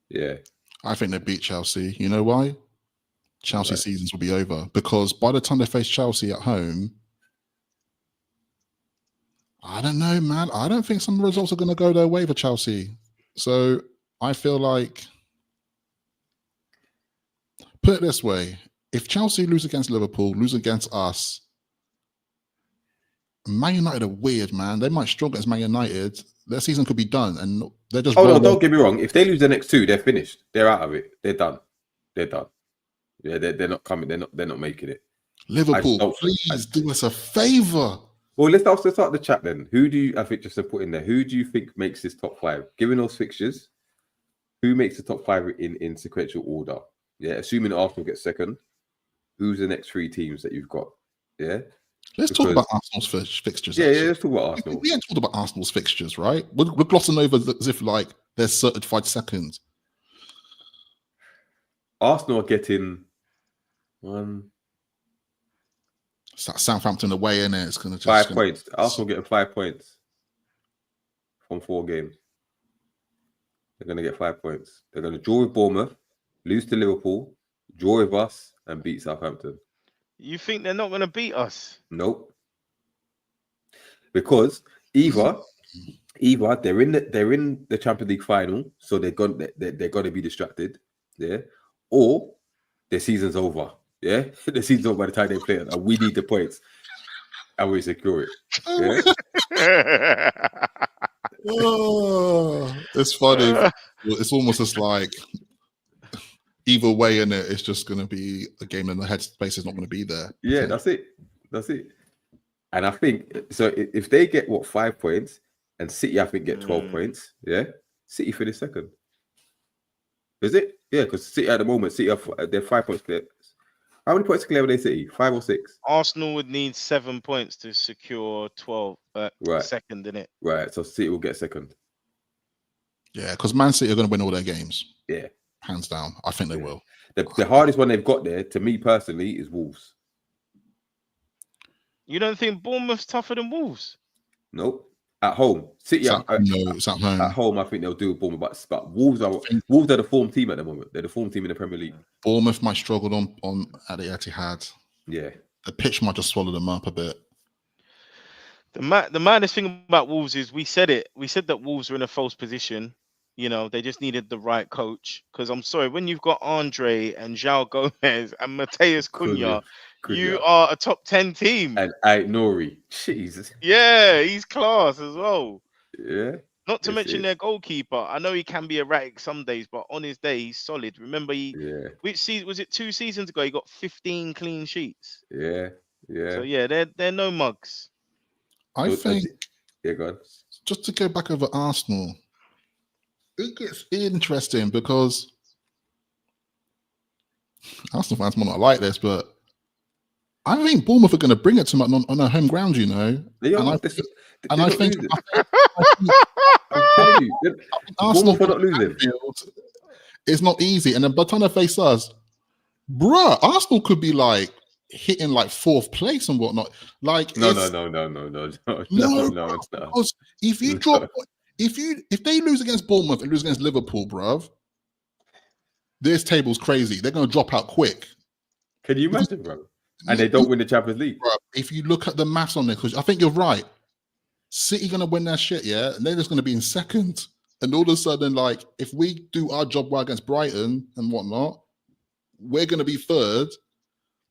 Yeah. I think they beat Chelsea. You know why? Chelsea seasons will be over, because by the time they face Chelsea at home, I don't know, man. I don't think some results are going to go their way for Chelsea. So I feel like, put it this way, if Chelsea lose against Liverpool, lose against us, Man United are weird, man. They might struggle against Man United. Their season could be done, and they're just. Oh no! Don't get me wrong. If they lose the next 2, they're finished. They're out of it. They're done. Yeah, they're not coming. They're not making it. Liverpool, please do us a favor. Well, let's also start the chat then. Who do you? I think just to put in there. Who do you think makes this top 5? Given those fixtures, who makes the top 5 in sequential order? Yeah, assuming Arsenal gets second. Who's the next 3 teams that you've got? Yeah. Let's talk about Arsenal's fixtures. Yeah, let's talk about Arsenal. We ain't talked about Arsenal's fixtures, right? We're glossing over as if like they're certified seconds. Arsenal are getting 1. It's that Southampton away, in it. It's going to 5 points. Arsenal getting 5 points from 4 games. They're going to get 5 points. They're going to draw with Bournemouth, lose to Liverpool, draw with us, and beat Southampton. You think they're not going to beat us? Nope. Because either they're in the Champions League final, so they're going to be distracted, yeah, or their season's over, yeah. The season's over by the time they play it, and we need the points, and we secure it. Yeah. Oh, it's funny. It's almost just like, either way, in it, it's just going to be a game, and the headspace is not going to be there. Yeah, that's it. And I think so. If they get 5 points, and City, I think, get 12 points. Yeah, City finish second. Is it? Yeah, because City at the moment, they're 5 points clear. How many points clear are they? City 5 or 6? Arsenal would need 7 points to secure 12. Second, in it. Right. So City will get second. Yeah, because Man City are going to win all their games. Yeah. hands down. I think they will. The hardest one they've got there, to me personally, is Wolves. You don't think Bournemouth's tougher than Wolves? Nope. At home, City. It's at home. At home, I think they'll do Bournemouth, but Wolves are the form team at the moment. They're the form team in the Premier League. Bournemouth might struggle on at the Etihad. Yeah, the pitch might just swallow them up a bit. The maddest thing about Wolves is we said it. We said that Wolves were in a false position. You know, they just needed the right coach. Because I'm sorry, when you've got Andre and João Gomez and Mateus Cunha, you are a top 10 team. And Nori, Jesus. Yeah, he's class as well. Yeah. Not to mention their goalkeeper. I know he can be erratic some days, but on his day, he's solid. Remember, which season was it? 2 seasons ago, he got 15 clean sheets. Yeah. So yeah, they're no mugs. I think. Yeah, go on. Just to go back over Arsenal, it gets interesting because Arsenal fans might not like this, but I think Bournemouth are going to bring it to them on their home ground, you know. I think I'm telling you, Arsenal are not losing. It's not easy, and then by the time they face us, bruh, Arsenal could be like hitting like 4th place and whatnot. Like no. Because if you drop, if they lose against Bournemouth and lose against Liverpool, bruv, this table's crazy. They're going to drop out quick. Can you imagine, bro? And they don't win the Champions League. Bro, if you look at the maths on it, because I think you're right. City going to win that shit, yeah? And they're just going to be in second. And all of a sudden, like, if we do our job well against Brighton and whatnot, we're going to be 3rd.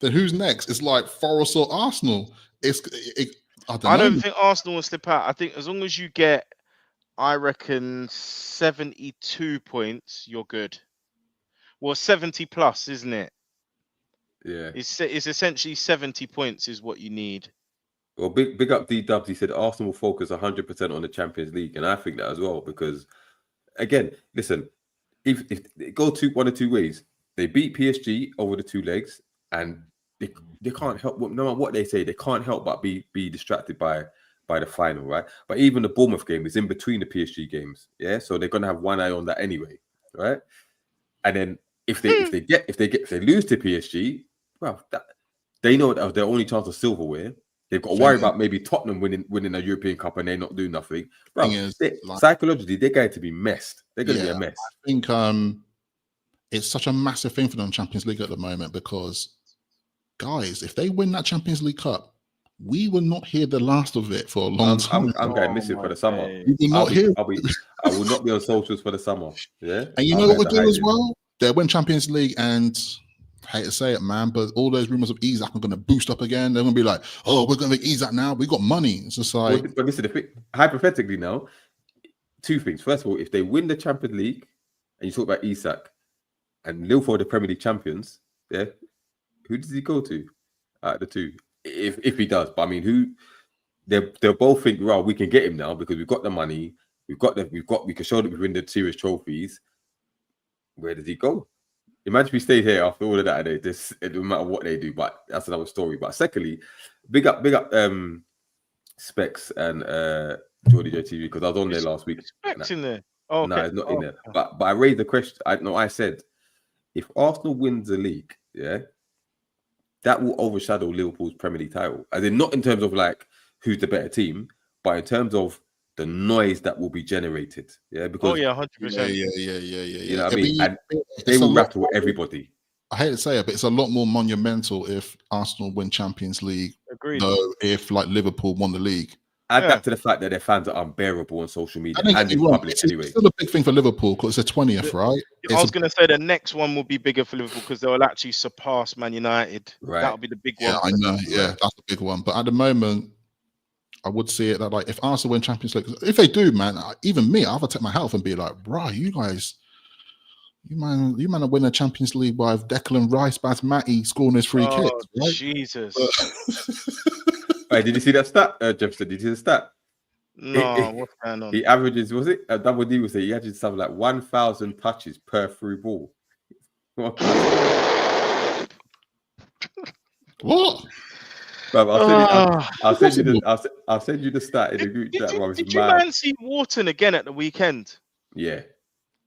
Then who's next? It's like Forest or Arsenal. I don't think Arsenal will slip out. I think as long as you get, I reckon, 72 points, you're good. Well, 70 plus, isn't it? Yeah. It's essentially 70 points is what you need. Well, big up D-Dubs. He said Arsenal will focus 100% on the Champions League. And I think that as well because, again, listen, if they go one or 2 ways, they beat PSG over the 2 legs and they can't help, no matter what they say, they can't help but be distracted by the final, right? But even the Bournemouth game is in between the PSG games, yeah. So they're gonna have one eye on that anyway, right? And then if they lose to PSG, well, they know that their only chance of silverware. They've got to worry about maybe Tottenham winning a European Cup and they not do nothing. Bro, psychologically, they're going to be messed. They're going to be a mess. I think it's such a massive thing for them in Champions League at the moment because, guys, if they win that Champions League Cup, we will not hear the last of it for a long time. I'm going missing for the summer. We will not hear. I will not be on socials for the summer. Yeah, and you know what we'll do as well? They'll win Champions League and. I hate to say it, man, but all those rumors of Isak are going to boost up again. They're going to be like, "Oh, we're going to make Isak now. We got money." It's just like, but listen, hypothetically now, 2 things. First of all, if they win the Champions League, and you talk about Isak, and Liverpool are the Premier League champions, yeah, who does he go to? The 2, if he does. But I mean, who? They'll both think, well, we can get him now because we've got the money, we can show that we win the serious trophies. Where does he go? Imagine if we stayed here after all of that, it doesn't matter what they do, but that's another story. But secondly, big up Specs and Geordie J TV because I was on there last week. Specs in there? Oh, okay. No, it's not in there. But I raised the question. I said, if Arsenal wins the league, yeah, that will overshadow Liverpool's Premier League title. As in, not in terms of like who's the better team, but in terms of the noise that will be generated, yeah. Because 100%. Yeah. You know what I mean? And they will rattle everybody. I hate to say it, but it's a lot more monumental if Arsenal win Champions League. Agreed. Though if like Liverpool won the league. Add that to the fact that their fans are unbearable on social media and in public anyway. It's still a big thing for Liverpool because it's a 20th, right? I was going to say the next one will be bigger for Liverpool because they'll actually surpass Man United. Right. That'll be the big one. Yeah, I know. Yeah, that's the big one. But at the moment, I would see it that like if Arsenal win Champions League, if they do, man, even me, I have to take my health and be like, bro, you guys, you man are winning a Champions League with Declan Rice, Baz Matty scoring his free kicks. Right? Jesus. Wait, did you see that stat, Jefferson? Did you see the stat? No, what's going on? He averages, was it? Double D was it? He averages something like 1,000 touches per through ball. What? I'll send you the stat in the group chat. Did you man see Wharton again at the weekend? Yeah.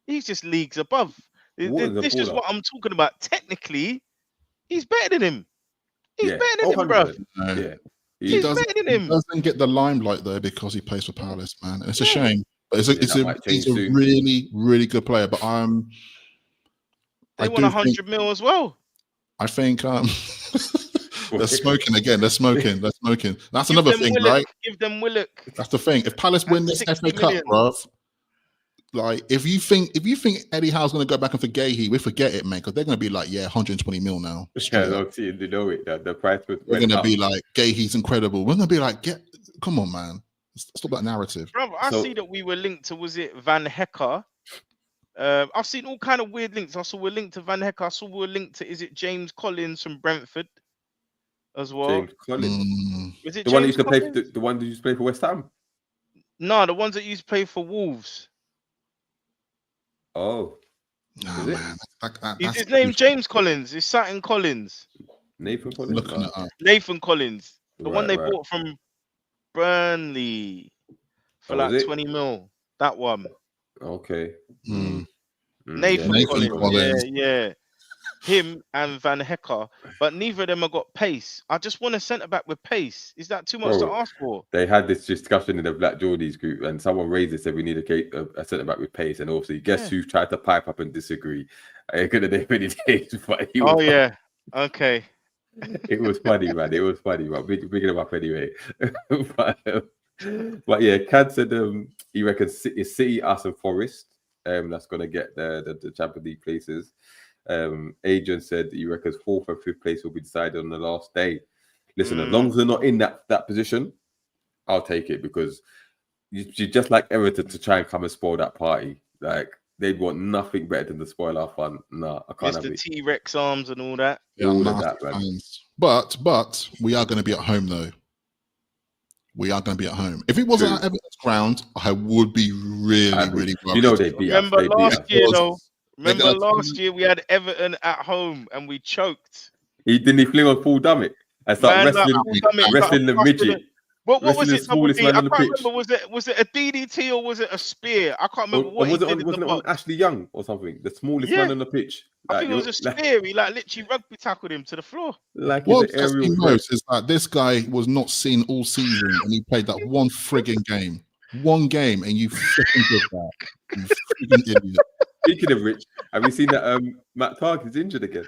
He's just leagues above. Water's a This is baller. what I'm talking about. Technically, he's better than him. He's Yeah. better than him, bro. 100%. Yeah. He's doesn't, better than he him. doesn't get the limelight though because he plays for Palace, man. And it's a Yeah. shame. But that might change he's a soon. really, really good player. But They want 100 mil as well. I think they're smoking again. They're smoking. That's Give another them thing, Willock. right? Give them Willock. That's the thing. If Palace win this 60 FA Cup, million. bruv, like if you think Eddie Howe's going to go back and for Gahey, we forget it, man, because they're going to be like, 120 mil now. Yeah, don't see it. You know it. The price was. We're going to be like, Gahey's incredible. We're going to be like, come on, man. Stop that narrative. Bro, I see that we were linked to, was it Van Hecker? I've seen all kind of weird links. I saw we're linked to Van Hecker. I saw we're linked to, is it James Collins from Brentford as well? James Collins. Was it the James one that used to play? Collins? The one that used to play for West Ham. No, the ones that used to play for Wolves. Oh, Nah, is it? man. His name's James Collins. It's Saturn Collins. Nathan Collins. Looking it up. Nathan Collins. The one they Right. bought from Burnley for was like it? 20 mil. That one. Okay. Nathan Nathan Collins. Collins. Yeah. Him and Van Hecker. But neither of them have got pace. I just want a centre back with pace. Is that too much to ask for? They had this discussion in the Black Geordies group, and someone raised it, said we need a centre back with pace. And also, guess who tried to pipe up and disagree? I ain't gonna name any names, but he was Okay. It was funny, man. It was funny, but picking him up anyway. but yeah, Cad said he reckons it's City, us, and Forest. That's gonna get the Champions League places. Adrian said he reckons 4th and 5th place will be decided on the last day. Listen, as long as they're not in that position, I'll take it, because you just like Everton to try and come and spoil that party. Like, they want nothing better than to spoil our fun. No, I can't have Mr. it. T-Rex arms and all that. Yeah, All of that, man. But we are going to be at home, though. We are going to be at home. If it wasn't at Everton's ground, I would be really worried. You know they beat us. Remember last year, though? Remember last year we had Everton at home and we choked. Didn't he fling on Paul Dummett and start wrestling the midget? What was it? Smallest man on the pitch. Remember, was it a DDT or was it a spear? I can't remember what was he it. did. Wasn't it on Ashley Young or something? The smallest man on the pitch. I think it was a spear. He literally rugby tackled him to the floor. What upsets me most is that this guy was not seen all season, and he played that one frigging game. One game, and you freaking did that. You freaking idiot. Speaking of which, have you seen that Matt Tark is injured again?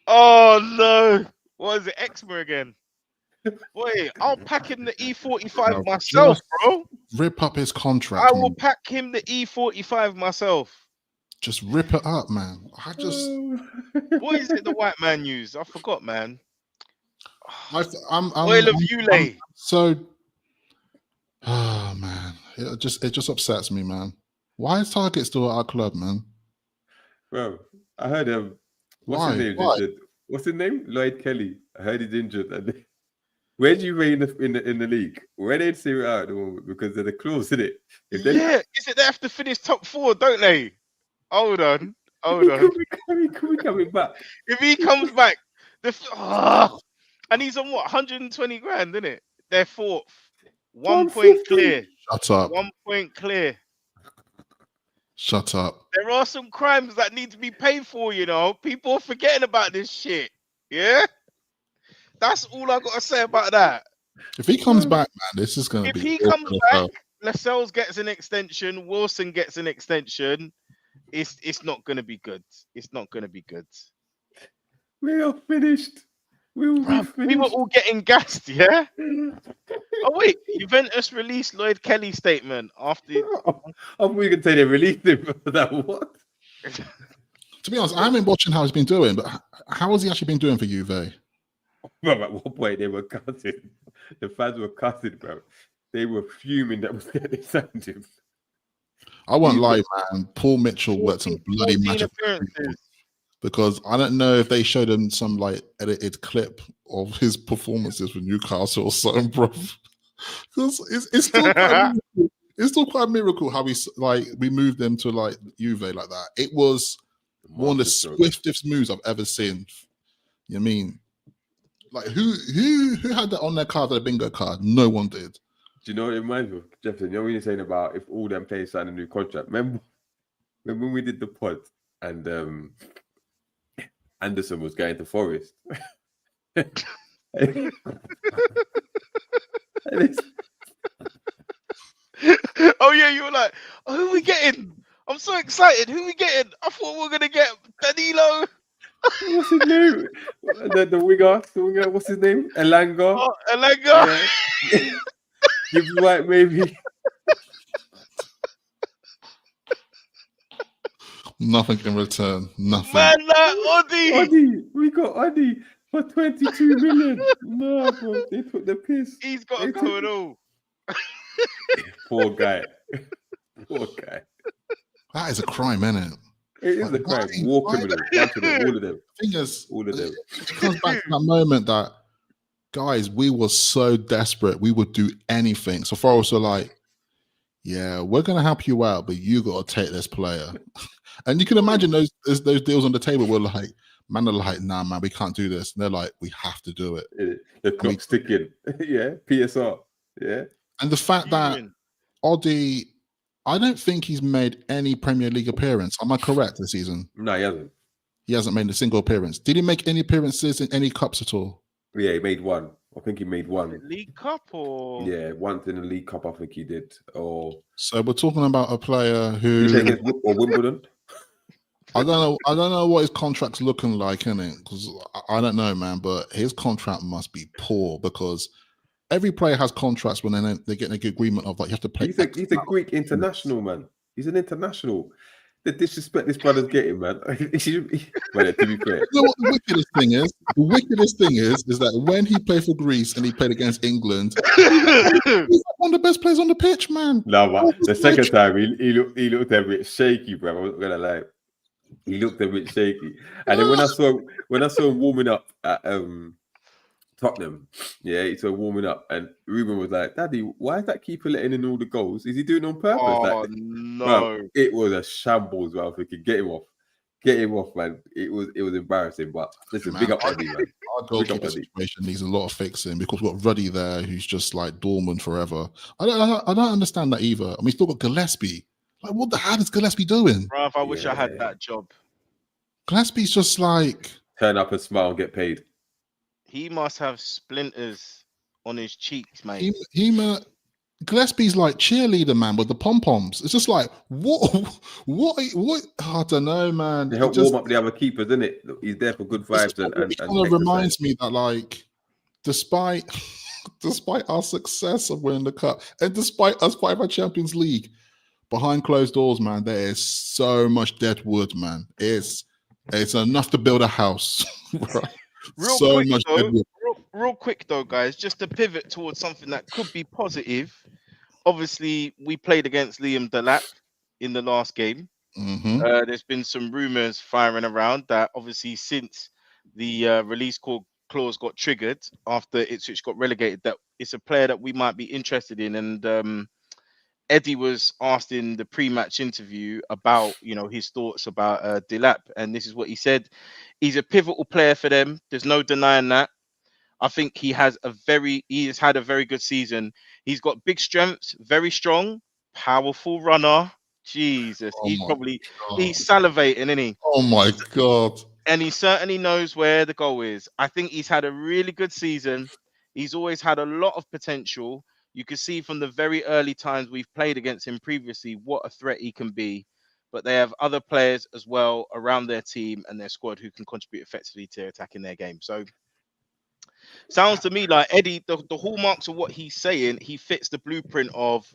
Oh no! What is it, eczema again? Boy, I'll pack him the E45 myself, bro. Rip up his contract. I will pack him the E45 myself. Just rip it up, man. What is it the white man use? I forgot, man. I'm Oil of Ulay. Oh man, it just upsets me, man. Why is Target still at our club, man? Bro, I heard him. What's his name? Lloyd Kelly. I heard he's injured. And where do you rate in the league? Where they see it out at the moment, because of the clause, isn't it? Is it they have to finish top 4, don't they? Hold on. Coming back. If he comes back, and he's on what, 120 grand, isn't it? They're 4th. 1 point clear. Shut up. 1 point clear. Shut up. There are some crimes that need to be paid for, you know. People are forgetting about this shit. Yeah? That's all I got to say about that. If he comes back, man, this is going to be... If he comes back, Lascelles gets an extension, Wilson gets an extension, it's not going to be good. It's not going to be good. We are finished. We were all getting gassed, yeah? Oh, wait. Juventus released Lloyd Kelly's statement after... we can say they released him for that. What? To be honest, I haven't been watching how he's been doing, but how has he actually been doing for Juve? Bro, at one point they were cutting. The fans were cutting, bro. They were fuming that was getting signed him. I won't lie, man. Paul Mitchell worked some bloody magic. Because I don't know if they showed him some edited clip of his performances for Newcastle or something, bro. Because it's still quite a miracle how we moved them to Juve like that. It was one of the swiftest moves I've ever seen. You know what I mean? Like who had that on their card, their bingo card? No one did. Do you know what it reminds me of, Jefferson? You know what you're saying about if all them players sign a new contract? Remember when we did the pod and Anderson was going to Forest. Oh yeah, you were like, oh, who are we getting? I'm so excited. Who are we getting? I thought we were gonna get Danilo. What's his name? The winger. What's his name? Elanga. Oh, Elanga. Yeah. Gibbs White, maybe. Nothing in return. Nothing. Man, like Oddy. We got Oddy for 22 million. No, bro, they took the piss. He's got to go at all. Poor guy. Poor guy. That is a crime, isn't it? It is a crime. War criminals. All of them. Thing is, all of them. It comes back to that moment that, guys, we were so desperate. We would do anything. So Forest were like, yeah, we're going to help you out, but you got to take this player. And you can imagine those deals on the table were like, man are like, nah, man, we can't do this. And they're like, we have to do it. The clock's ticking. Yeah, PSR. Yeah. And the fact that Oddy, I don't think he's made any Premier League appearance. Am I correct this season? No, he hasn't. He hasn't made a single appearance. Did he make any appearances in any cups at all? Yeah, he made one. I think he made one. League Cup or yeah, once in the League Cup. I think he did. Or so we're talking about a player who or Wimbledon. I don't know what his contract's looking like, innit? Because I don't know, man. But his contract must be poor because every player has contracts when they get an agreement of like you have to play. He's a Greek international, man. He's an international. The disrespect this brother's getting, man. Well, to be fair. You know what the wickedest thing is? The wickedest thing is that when he played for Greece and he played against England, he's like one of the best players on the pitch, man. No, man. The second time he looked a bit shaky, bro. I'm not gonna lie. He looked a bit shaky. And then when I saw him warming up at Tottenham, yeah, he started warming up, and Ruben was like, "Daddy, why is that keeper letting in all the goals? Is he doing it on purpose?" Oh no! Bro, it was a shambles. Bro. I was thinking, get him off, man. It was embarrassing, but listen, big up Eddie, man. Our goalkeeper situation needs a lot of fixing because we've got Ruddy there, who's just like dormant forever. I don't understand that either. I mean, still got Gillespie. Like, what the hell is Gillespie doing? Bruv, I wish I had that job. Gillespie's just like turn up and smile and get paid. He must have splinters on his cheeks, mate. Gillespie's like cheerleader, man, with the pom-poms. It's just like, what? I don't know, man. They help warm up the other keepers, isn't it? He's there for good vibes and kind of reminds me that, like, despite our success of winning the cup and despite us fighting for Champions League, behind closed doors, man, there is so much dead wood, man. It's enough to build a house. Right? Real quick though, guys, just to pivot towards something that could be positive. Obviously, we played against Liam Delap in the last game. Mm-hmm. There's been some rumors firing around that obviously since the release clause got triggered after Ipswich got relegated, that it's a player that we might be interested in. And Eddie was asked in the pre-match interview about, his thoughts about Delap, and this is what he said. He's a pivotal player for them. There's no denying that. I think he has had a very good season. He's got big strengths, very strong, powerful runner. Jesus, he's salivating, isn't he? Oh my God. And he certainly knows where the goal is. I think he's had a really good season. He's always had a lot of potential. You can see from the very early times we've played against him previously what a threat he can be. But they have other players as well around their team and their squad who can contribute effectively to attacking their game. So sounds to me like Eddie, the hallmarks of what he's saying, he fits the blueprint of,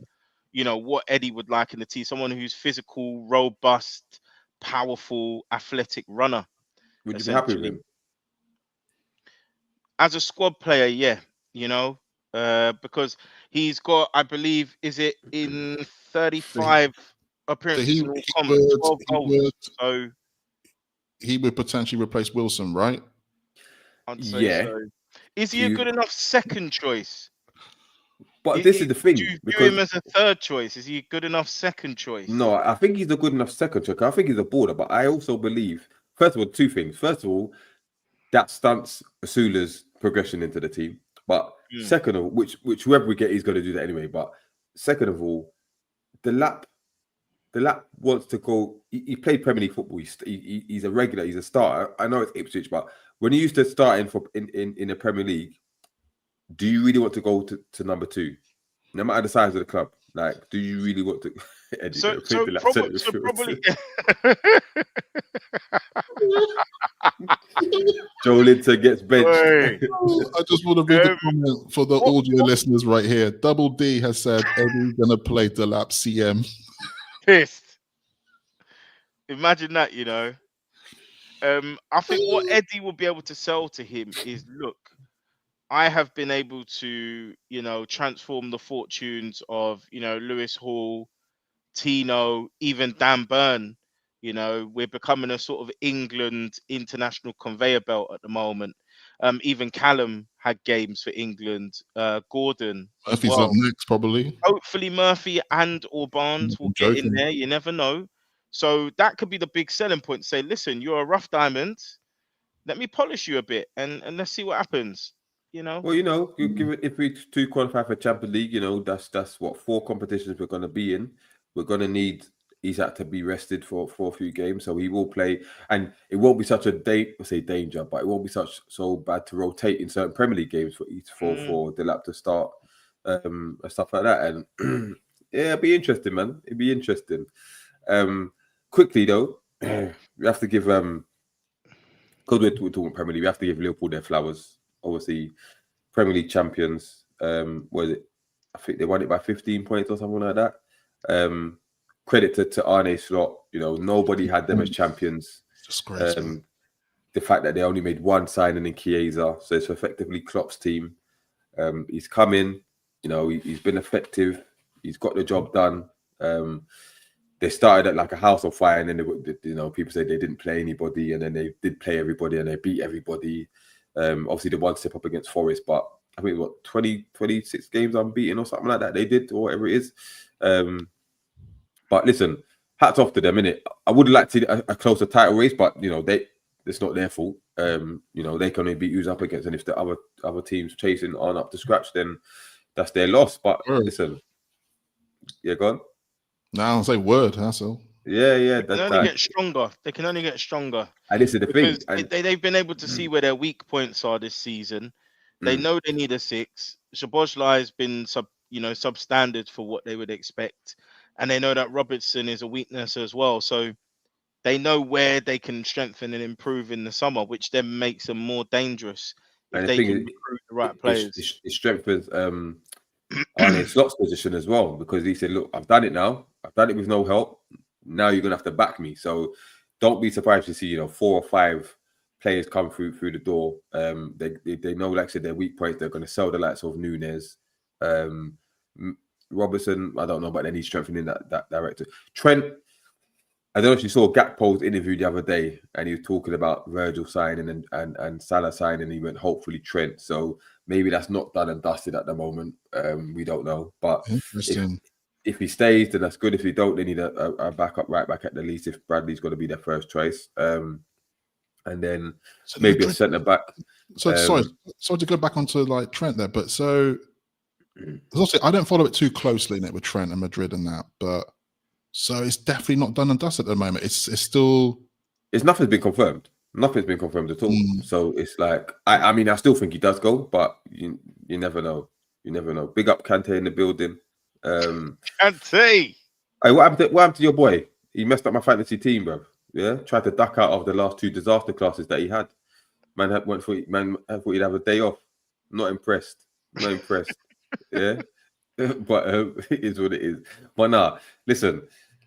what Eddie would like in the team. Someone who's physical, robust, powerful, athletic runner. Would you be happy with him? As a squad player, yeah, because he's got, I believe, is it in 35 appearances? So he would potentially replace Wilson, right? I'd say so. Is he a good enough second choice? But this is the thing. Do you view him as a third choice? Is he a good enough second choice? No, I think he's a good enough second choice. I think he's a border, but I also believe, first of all, two things. First of all, that stunts Osula's progression into the team. But second of all, which whoever we get, he's going to do that anyway. But second of all, the Lap Delap wants to go. He played Premier League football. He's a regular. He's a starter. I know it's Ipswich, but when he used to start in the Premier League, do you really want to go to number 2, no matter the size of the club? Like, do you really want to? Eddie, So probably. Joe Linton gets benched. I just want to read the comment for the audio listeners right here. Double D has said Eddie's gonna play Delap CM. Pissed. Imagine that, you know. I think what Eddie will be able to sell to him is, look, I have been able to, you know, transform the fortunes of, you know, Lewis Hall, Tino, even Dan Burn. You know, we're becoming a sort of England international conveyor belt at the moment. Even Callum had games for England. Gordon. Murphy's up next, probably. Hopefully Murphy or Barnes will get in there. You never know. So that could be the big selling point. Say, listen, you're a rough diamond. Let me polish you a bit and let's see what happens. You know. Well, you know, you give it, if we to qualify for Champions League, you know, that's what 4 competitions we're going to be in. We're going to need Isak to be rested for a few games, so he will play, and it won't be such a danger, but it won't be so bad to rotate in certain Premier League games for Delap to start and stuff like that. And yeah, it'd be interesting, man. It'd be interesting. Quickly though, we have to give because we're talking Premier League, we have to give Liverpool their flowers. Obviously, Premier League champions. What is it? I think they won it by 15 points or something like that. Credit to Arne Slot. You know, nobody had them as champions. Disgraceful. The fact that they only made 1 signing in Chiesa, so it's effectively Klopp's team. He's come in. You know, he's been effective. He's got the job done. They started at like a house on fire, and then you know, people say they didn't play anybody, and then they did play everybody, and they beat everybody. Obviously, the 1 step up against Forest, but I think 26 games unbeaten or something like that they did, or whatever it is. But listen, hats off to them, innit? I would like to see a closer title race, but you know, it's not their fault. You know, they can only beat who's up against, and if the other teams chasing aren't up to scratch, then that's their loss. But listen, yeah, go on. Now I'll say word, that's all. Yeah. They can only get stronger. They can only get stronger. And this is the thing. They've been able to see where their weak points are this season. They know they need a 6. Szoboszlai has been substandard for what they would expect. And they know that Robertson is a weakness as well. So they know where they can strengthen and improve in the summer, which then makes them more dangerous if they can recruit the right players. It strengthens Arne Slot's position as well, because he said, look, I've done it now. I've done it with no help. Now you're going to have to back me. So don't be surprised to see, you know, 4 or 5 players come through the door. They know, like I said, their weak points. They're going to sell the likes of Nunes. Robertson, I don't know, but then he's strengthening that director. Trent, I don't know if you saw Gakpo's interview the other day, and he was talking about Virgil signing and Salah signing, and he went, hopefully Trent. So maybe that's not done and dusted at the moment. We don't know. But if he stays, then that's good. If he don't, they need a backup right back at the least, if Bradley's going to be their first choice. And then maybe a centre back. So sorry to go back onto like Trent there, but so also I don't follow it too closely with Trent and Madrid and that, but so it's definitely not done and dusted at the moment. It's still nothing's been confirmed. Nothing's been confirmed at all. So it's like I mean I still think he does go, but you never know. You never know. Big up Kante in the building. Kante. Hey, what happened to your boy? He messed up my fantasy team, bro. Yeah, tried to duck out of the last 2 disaster classes that he had. I thought he'd have a day off. Not impressed. Yeah, but it is what it is. But nah, listen,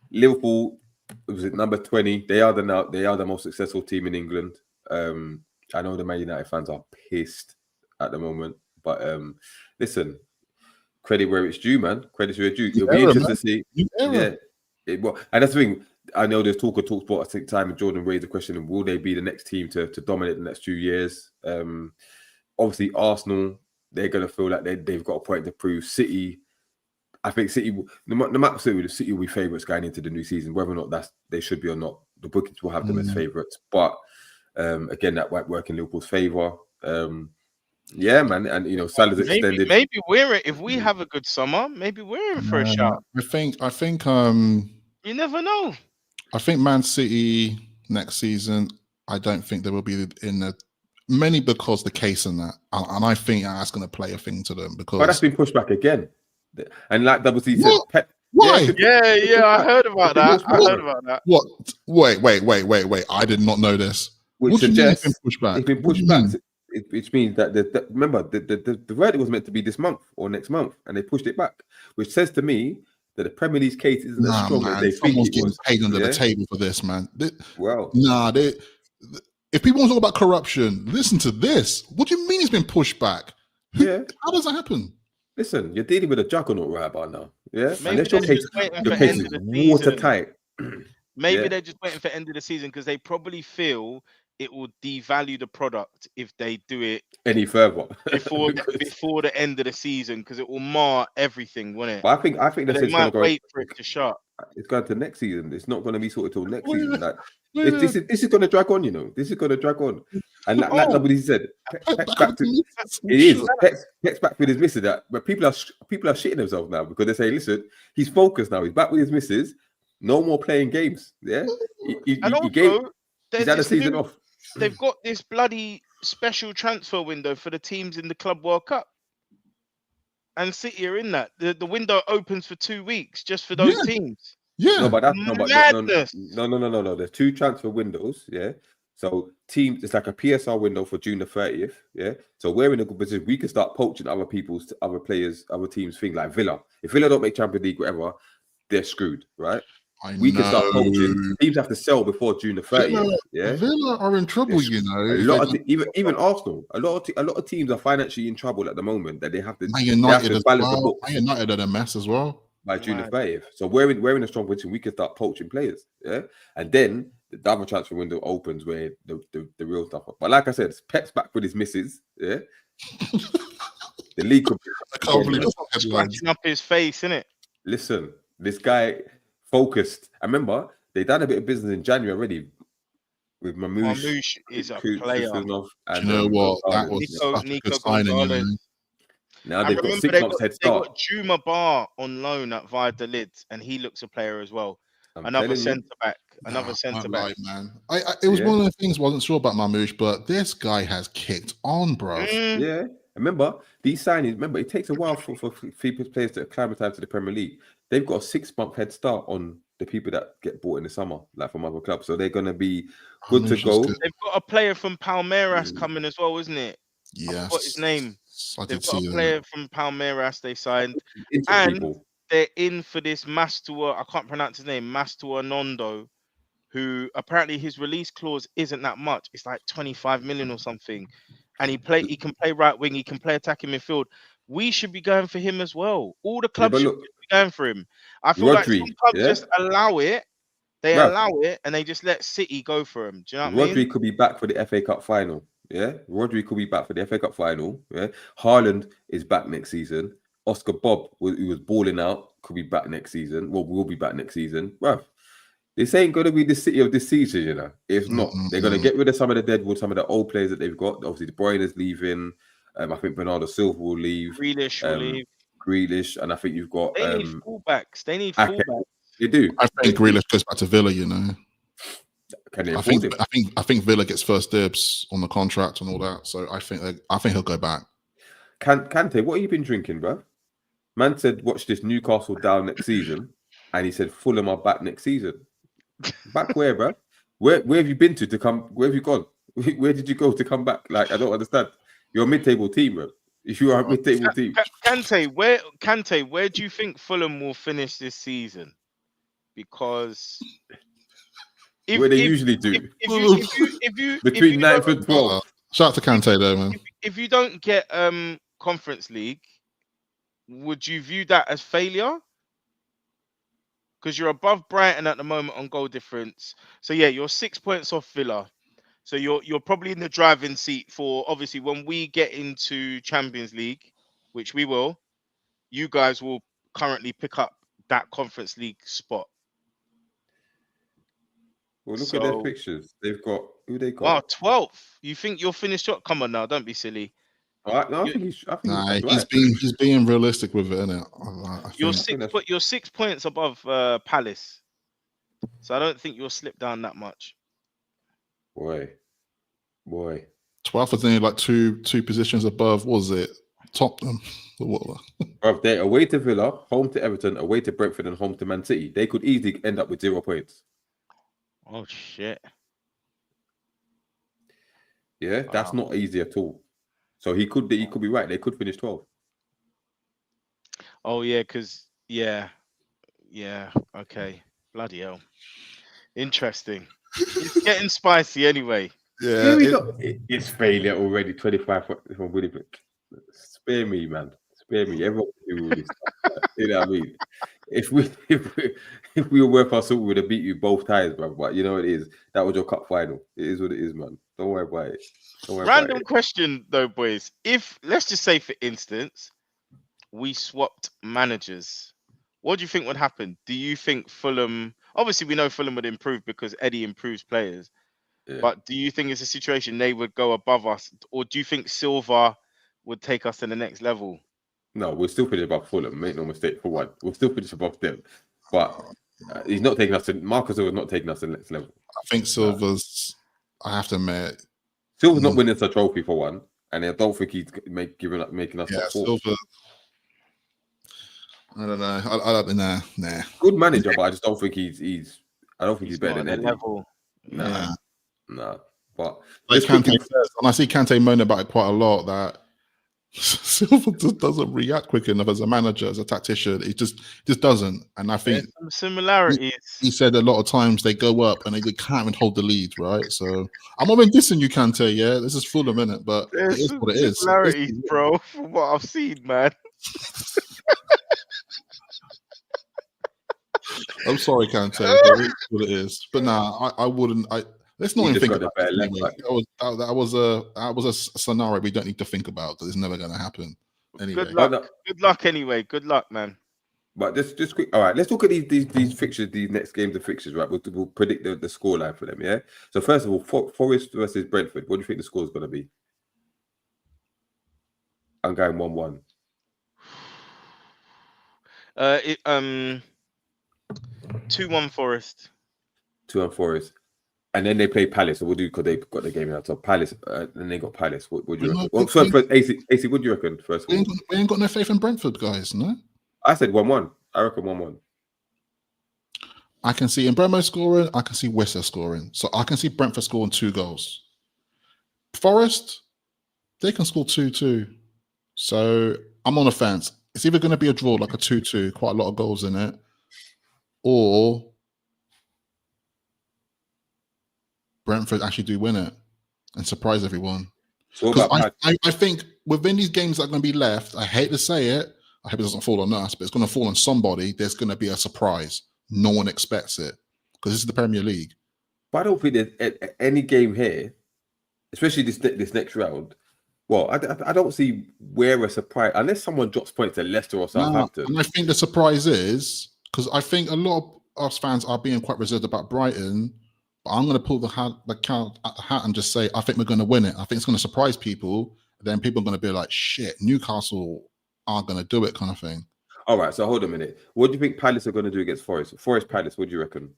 Liverpool was it number 20. They are the most successful team in England. I know the Man United fans are pissed at the moment, but listen, credit where it's due, man. Credit where it's due. It'll be interesting to see. Yeah, and that's the thing. I know there's talk sport. I think time and Jordan raised the question: will they be the next team to dominate the next few years? Obviously, Arsenal, they're going to feel like they've got a point to prove. City, I think City, no matter City will be favourites going into the new season. Whether or not they should be or not, the bookings will have them as favourites. But again, that might work in Liverpool's favour. Yeah, man, and you know, Salah's extended. Maybe if we have a good summer, maybe we're in for a shot. I think You never know. I think Man City next season, I don't think they will be in the mainly because the case in that, and I think that's going to play a thing to them because. But that's been pushed back again, and like Double C said, What? Pep. Why? Yeah, I heard about that. What? Wait! I did not know this. Which what do you mean it's suggests been pushed back? Which means that remember the verdict was meant to be this month or next month, and they pushed it back. Which says to me that the Premier League's case isn't as strong as they think Someone's it getting was. paid under the table for this, man. Well, if people want to talk about corruption, listen to this. What do you mean it's been pushed back? How does that happen? Listen, you're dealing with a juggernaut right about now. Yeah, maybe unless your case is watertight. Maybe they're just waiting for end of the season because they probably feel it will devalue the product if they do it any further before the end of the season, because it will mar everything, won't it? But I think they might wait for it to shut. It's going to next season. It's not going to be sorted till next season. Like this is going to drag on. You know, this is going to drag on. And like somebody said, Pep's back to it is. Pep's back with his missus. That but people are shitting themselves now because they say, listen, he's focused now. He's back with his missus. No more playing games. Yeah, he's had a season off. They've got this bloody special transfer window for the teams in the Club World Cup, and City are in that. The window opens for 2 weeks just for those teams. Yeah, no. There's 2 transfer windows. Yeah, so teams, it's like a PSR window for June the 30th. Yeah, so we're in a good position. We can start poaching other players, other teams. Thing like Villa. If Villa don't make Champions League, whatever, they're screwed, right? We can start poaching. Teams have to sell before June the 30th. Villa are in trouble, you know. Even Arsenal, a lot of teams are financially in trouble at the moment that they have to. Man United as well. Man United are a mess as well by June the 30th. So we're in a strong position. We can start poaching players. Yeah, and then the other transfer window opens where the real stuff. But like I said, Pep's back with his missus. Yeah, the league could be scratching up his face, innit? Listen, this guy. Focused. I remember they done a bit of business in January already with Mamouche. Mamouche is a player. And, you know what? That was Nico Gonzalez. Now they've got 6 months head start. They got Juma Bar on loan at Valladolid, and he looks a player as well. Another centre back. Man. It was one of the things I wasn't sure about Mamouche, but this guy has kicked on, bro. Yeah. Remember, these signings, it takes a while for players to acclimatise to the Premier League. They've got a 6-month head start on the people that get bought in the summer, like from other clubs. So they're going to be good to go. They've got a player from Palmeiras coming as well, isn't it? Yes. What's his name? They've got a player from Palmeiras they signed. They're in for this Mastua, I can't pronounce his name, Mastua Nondo, who apparently his release clause isn't that much. It's like 25 million or something. And he can play right wing, he can play attacking midfield. We should be going for him as well. All the clubs should be going for him. I feel like some clubs just allow it. They allow it and they just let City go for him. Do you know what I mean? Rodri could be back for the FA Cup final. Yeah, Rodri could be back for the FA Cup final. Yeah, Haaland is back next season. Oscar Bob, who was balling out, could be back next season. Well, will be back next season. Well, this ain't going to be the City of this season, you know. If not, they're going to get rid of some of the deadwood, some of the old players that they've got. Obviously, De Bruyne is leaving. I think Bernardo Silva will leave. Grealish will leave. Grealish, and I think you've got. They need fullbacks. They do. I think Grealish goes back to Villa. You know. Can they afford him? I think Villa gets first dibs on the contract and all that. So I think he'll go back. Kante, what have you been drinking, bro? Man said, watch this Newcastle down next season, and he said Fulham are back next season. Back where, bro? Where have you been to come? Where have you gone? Where did you go to come back? Like, I don't understand. You're a mid-table team, bro. If you are a mid-table team. Kante, where do you think Fulham will finish this season? Because where they usually do. If you between 9th and 12th. Shout out to Kante though, man. If you don't get Conference League, would you view that as failure? Because you're above Brighton at the moment on goal difference. So yeah, you're 6 points off Villa. So you're probably in the driving seat for, obviously, when we get into Champions League, which we will, you guys will currently pick up that Conference League spot. Well, look at their fixtures. They've got, who they got? Wow, 12th. You think you'll finish up? Come on now, don't be silly. All right, no, he's being realistic with it, isn't it? You're 6 points above Palace. So I don't think you'll slip down that much. Boy. 12th is only like two positions above. What was it? Tottenham. Bro, they're away to Villa, home to Everton, away to Brentford, and home to Man City. They could easily end up with 0 points. Oh shit! Yeah, that's not easy at all. So he could be right. They could finish 12. Oh yeah, because yeah, okay. Bloody hell. Interesting. It's getting spicy anyway. Yeah, it's failure already. 25 from Winnipeg. Spare me, man. Spare me. Everyone can do all this stuff. You know what I mean? If we were worth our salt, we would have beat you both times, bro. But you know what it is. That was your cup final. It is what it is, man. Don't worry about it. Random question though, boys. If let's just say, for instance, we swapped managers, what do you think would happen? Do you think Fulham? Obviously, we know Fulham would improve because Eddie improves players. Yeah. But do you think it's a situation they would go above us, or do you think Silva would take us to the next level? No, we'll still finish above Fulham. Make no mistake. For one, we'll still finish above them. But he's not taking us to. Marcus Silva's not taking us to the next level. I think Silva's. I have to admit, Silva's not winning us a trophy for one, and I don't think he's making us. Yeah, Silva. I don't know. I don't know. Nah. Good manager, but I just don't think he's. I don't think he's better than Eddie. Level. Nah. But like Kante says, and I see Kante moan about it quite a lot, that Silva just doesn't react quick enough as a manager, as a tactician. He just doesn't. And I think some similarities. He said a lot of times they go up and they can't even hold the lead, right? So I'm not even dissing you, Kante. Yeah, this is full of minute, but it is what it is. Similarities, bro. From what I've seen, man. I'm sorry, Kante. But it is what it is. But nah, I wouldn't. Let's not even think about it. That was a scenario we don't need to think about. That is never going to happen. Anyway, good luck. Anyway, good luck, man. But just quick. All right, let's look at these fixtures. These next games of fixtures, right? We'll predict the scoreline for them. Yeah. So first of all, Forest versus Brentford. What do you think the score is going to be? I'm going 1-1. 2-1 Forest. 2-1 Forest. And then they play Palace. So we'll do, because they've got the game out. So Palace, and they got Palace. What do you reckon? Well, first, AC, what do you reckon? First, we ain't got no faith in Brentford, guys. No, I said 1-1. I reckon 1-1. I can see Mbeumo scoring. I can see Wissa scoring. So I can see Brentford scoring 2 goals. Forest, they can score 2-2. So I'm on the fence. It's either going to be a draw, like a 2-2, quite a lot of goals in it, or Brentford actually do win it and surprise everyone. So I think within these games that are going to be left, I hate to say it, I hope it doesn't fall on us, but it's going to fall on somebody. There's going to be a surprise. No one expects it because this is the Premier League. But I don't think there's any game here, especially this next round. Well, I don't see where a surprise, unless someone drops points to Leicester or Southampton. And I think the surprise is, because I think a lot of us fans are being quite reserved about Brighton. But I'm going to pull the hat and just say, I think we're going to win it. I think it's going to surprise people. Then people are going to be like, shit, Newcastle aren't going to do it, kind of thing. All right, so hold a minute. What do you think Palace are going to do against Forest? Forest Palace, what do you reckon?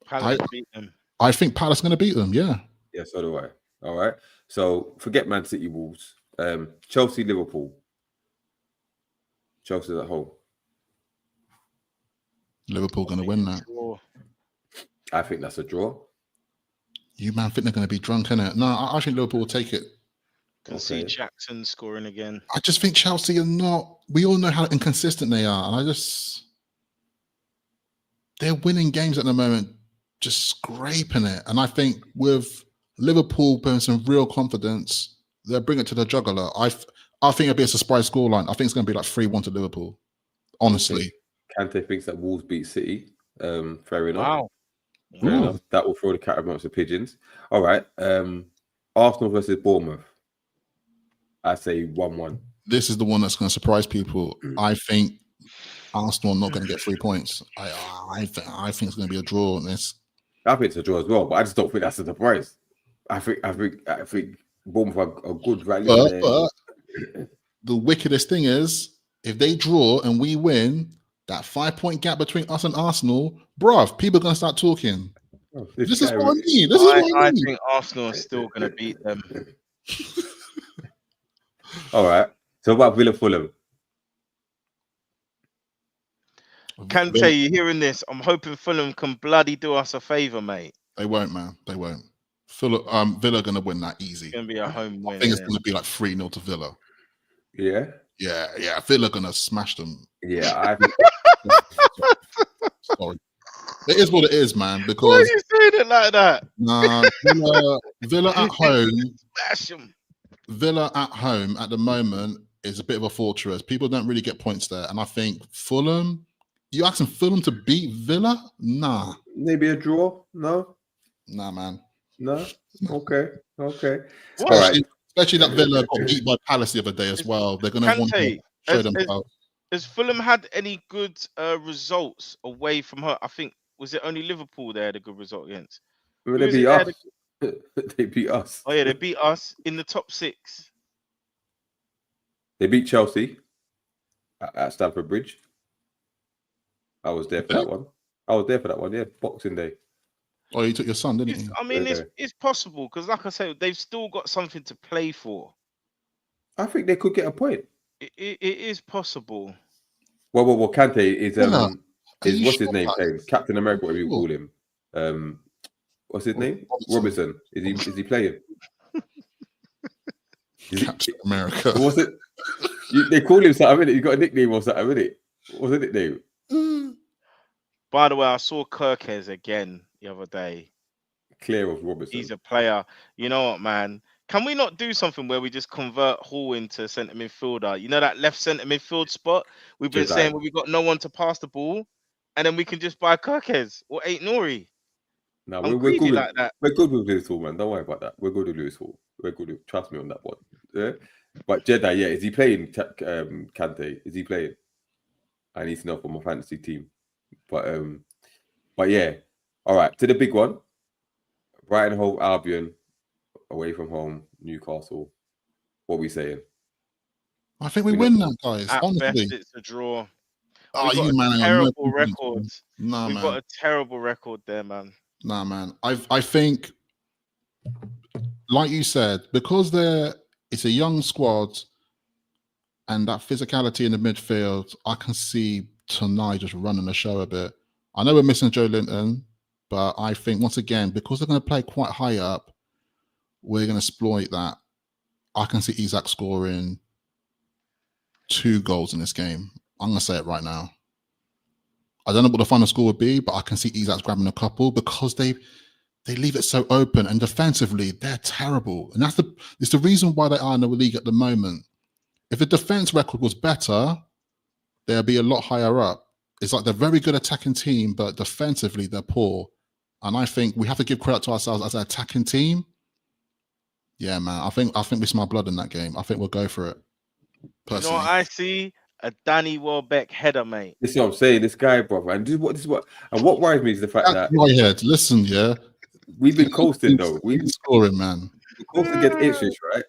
Palace beat them. I think Palace are going to beat them, yeah. Yeah, so do I. All right. So forget Man City, Wolves. Chelsea, Liverpool. Chelsea's at home. Liverpool going to win that. I think that's a draw. You man think they're going to be drunk, innit? No, I think Liverpool will take it. Can see Jackson scoring again. I just think Chelsea are not. We all know how inconsistent they are, and they're winning games at the moment, just scraping it. And I think with Liverpool putting some real confidence, they'll bring it to the jugular. I think it'll be a surprise scoreline. I think it's going to be like 3-1 to Liverpool. Honestly. Kante thinks that Wolves beat City. Fair enough. Wow. Fair enough. That will throw the cat amongst the pigeons. All right. Arsenal versus Bournemouth. I say 1-1. This is the one that's going to surprise people. I think Arsenal are not going to get 3 points. I think it's going to be a draw on this. I think it's a draw as well, but I just don't think that's a surprise. I think Bournemouth are a good value. But the wickedest thing is, if they draw and we win, that 5-point gap between us and Arsenal, bruv, people are going to start talking. Oh, This is what I mean. This is what I mean. think Arsenal are still going to beat them. All right. So what about Villa Fulham? Kante, you hearing this? I'm hoping Fulham can bloody do us a favour, mate. They won't, man. They won't. Villa are going to win that easy. It's going to be a home win. I think it's going to be like 3-0 to Villa. Yeah. Yeah. Villa going to smash them. Yeah, I think. Sorry. It is what it is, man. Because why are you saying it like that? Nah, Villa at home. Smash them. Villa at home at the moment is a bit of a fortress. People don't really get points there, and I think Fulham. You asking Fulham to beat Villa? Nah. Maybe a draw? No. Nah, man. No. Okay. Especially that Villa got beat by Palace the other day as well. They're going to want to show themselves. Has Fulham had any good results away from her? I think, was it only Liverpool they had a good result against? Well, they beat us. They beat us. Oh, yeah, they beat us in the top 6. They beat Chelsea at Stamford Bridge. I was there for that one. Yeah, Boxing Day. Oh, you took your son, didn't you? I mean, it's possible because, like I said, they've still got something to play for. I think they could get a point. It is possible. Well, Kante is what's his name? Guys? Captain America, whatever you call him. What's his name? Robinson. Is he playing? Captain America. What's it? They call him something. He's got a nickname or something, isn't it? What's the nickname? By the way, I saw Kirkes again the other day. Clear of Robinson. He's a player. You know what, man? Can we not do something where we just convert Hall into centre midfielder? You know that left centre midfield spot? We've been saying where we got no one to pass the ball, and then we can just buy Kirkes or Aït-Nouri. No, we're good like that. We're good with Lewis Hall, man. Don't worry about that. We're good with Lewis Hall. We're good with, trust me on that one. Yeah. But Jedi, yeah, is he playing Kante? Is he playing? I need to know for my fantasy team. But yeah. All right, to the big one. Brighton Hove Albion, away from home, Newcastle. What are we saying? I think we win that, guys. At honestly, best, it's a draw. Oh, you man, terrible record. Nah, We've man. got a terrible record there, man. Nah, man. I think, like you said, because it's a young squad and that physicality in the midfield, I can see tonight just running the show a bit. I know we're missing Joe Linton, but I think once again, because they're going to play quite high up, we're going to exploit that. I can see Isak scoring 2 goals in this game. I'm going to say it right now. I don't know what the final score would be, but I can see Isak grabbing a couple because they leave it so open, and defensively they're terrible. And it's the reason why they are in the league at the moment. If the defense record was better, they'll be a lot higher up. It's like they're a very good attacking team, but defensively they're poor. And I think we have to give credit to ourselves as an attacking team. Yeah, man. I think we smell blood in that game. I think we'll go for it. Personally. You know what I see? A Danny Welbeck header, mate. This is what I'm saying. This guy, brother, and this is what worries me is the fact that my head. Listen, yeah, we've been coasting though. We've been scoring, man. We're coasting against Ipswich, right?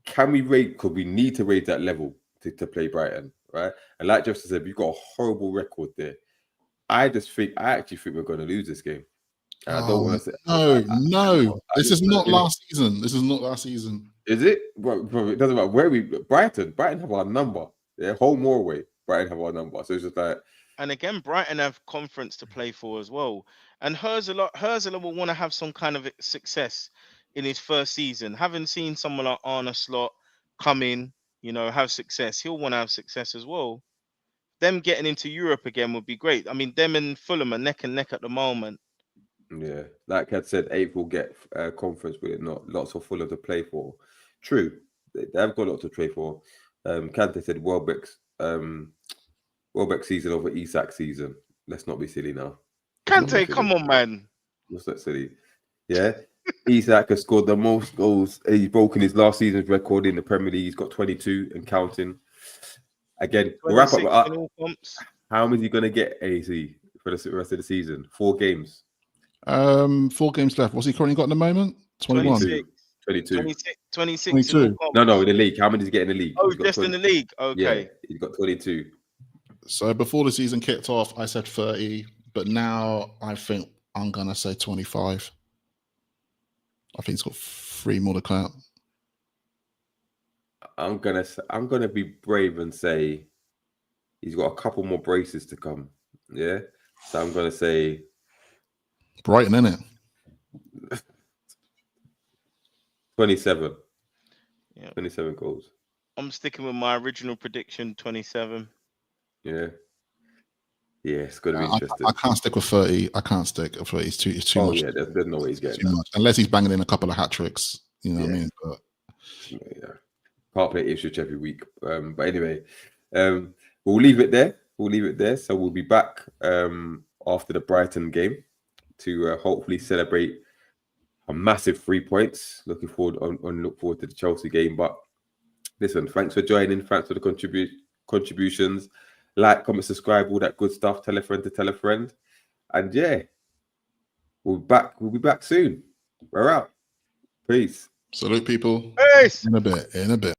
Can we rate? Because we need to raise that level to play Brighton, right? And like Justin said, we've got a horrible record there. I actually think we're going to lose this game. And I don't want to say no. This is not last season. This is not last season. Is it? Bro, it doesn't matter where Brighton have our number. Yeah, home or away, Brighton have our number. So it's just like. And again, Brighton have conference to play for as well. And Herzler will want to have some kind of success in his first season. Having seen someone like Arne Slot come in, have success, he'll want to have success as well. Them getting into Europe again would be great. I mean, them and Fulham are neck and neck at the moment. Yeah, like I said, 8th will get conference, but not lots of Fulham to play for. True, they've got lots to play for. Kante said Welbeck's season over Isak's season. Let's not be silly now. Kante, come on, man. What's that silly? Yeah, Isak has scored the most goals. He's broken his last season's record in the Premier League. He's got 22 and counting. Again, we'll wrap up. How many is he going to get, AC, for the rest of the season? 4 games. 4 games left. What's he currently got at the moment? 21. 22. 26. No, in the league. How many does he get in the league? Oh, just in the league. Okay. Yeah, he's got 22. So before the season kicked off, I said 30, but now I think I'm gonna say 25. I think he's got 3 more to count. I'm gonna be brave and say he's got a couple more braces to come. Yeah, so I'm gonna say Brighton, innit? 27. Yeah. 27 goals. I'm sticking with my original prediction, 27. Yeah. Yeah, it's going to be interesting. I can't stick with 30. I can't stick with 30. It's too much. Yeah, there's no way he's getting too that. much. Unless he's banging in a couple of hat tricks. You know what I mean? But yeah. Can't play Ipswich every week. But anyway, we'll leave it there. So we'll be back after the Brighton game to hopefully celebrate a massive 3 points. Look forward to the Chelsea game. But listen, thanks for joining. Thanks for the contributions. Like, comment, subscribe, all that good stuff. Tell a friend to tell a friend. And yeah, we'll be back soon. We're out. Peace. Salute, people. Peace. In a bit.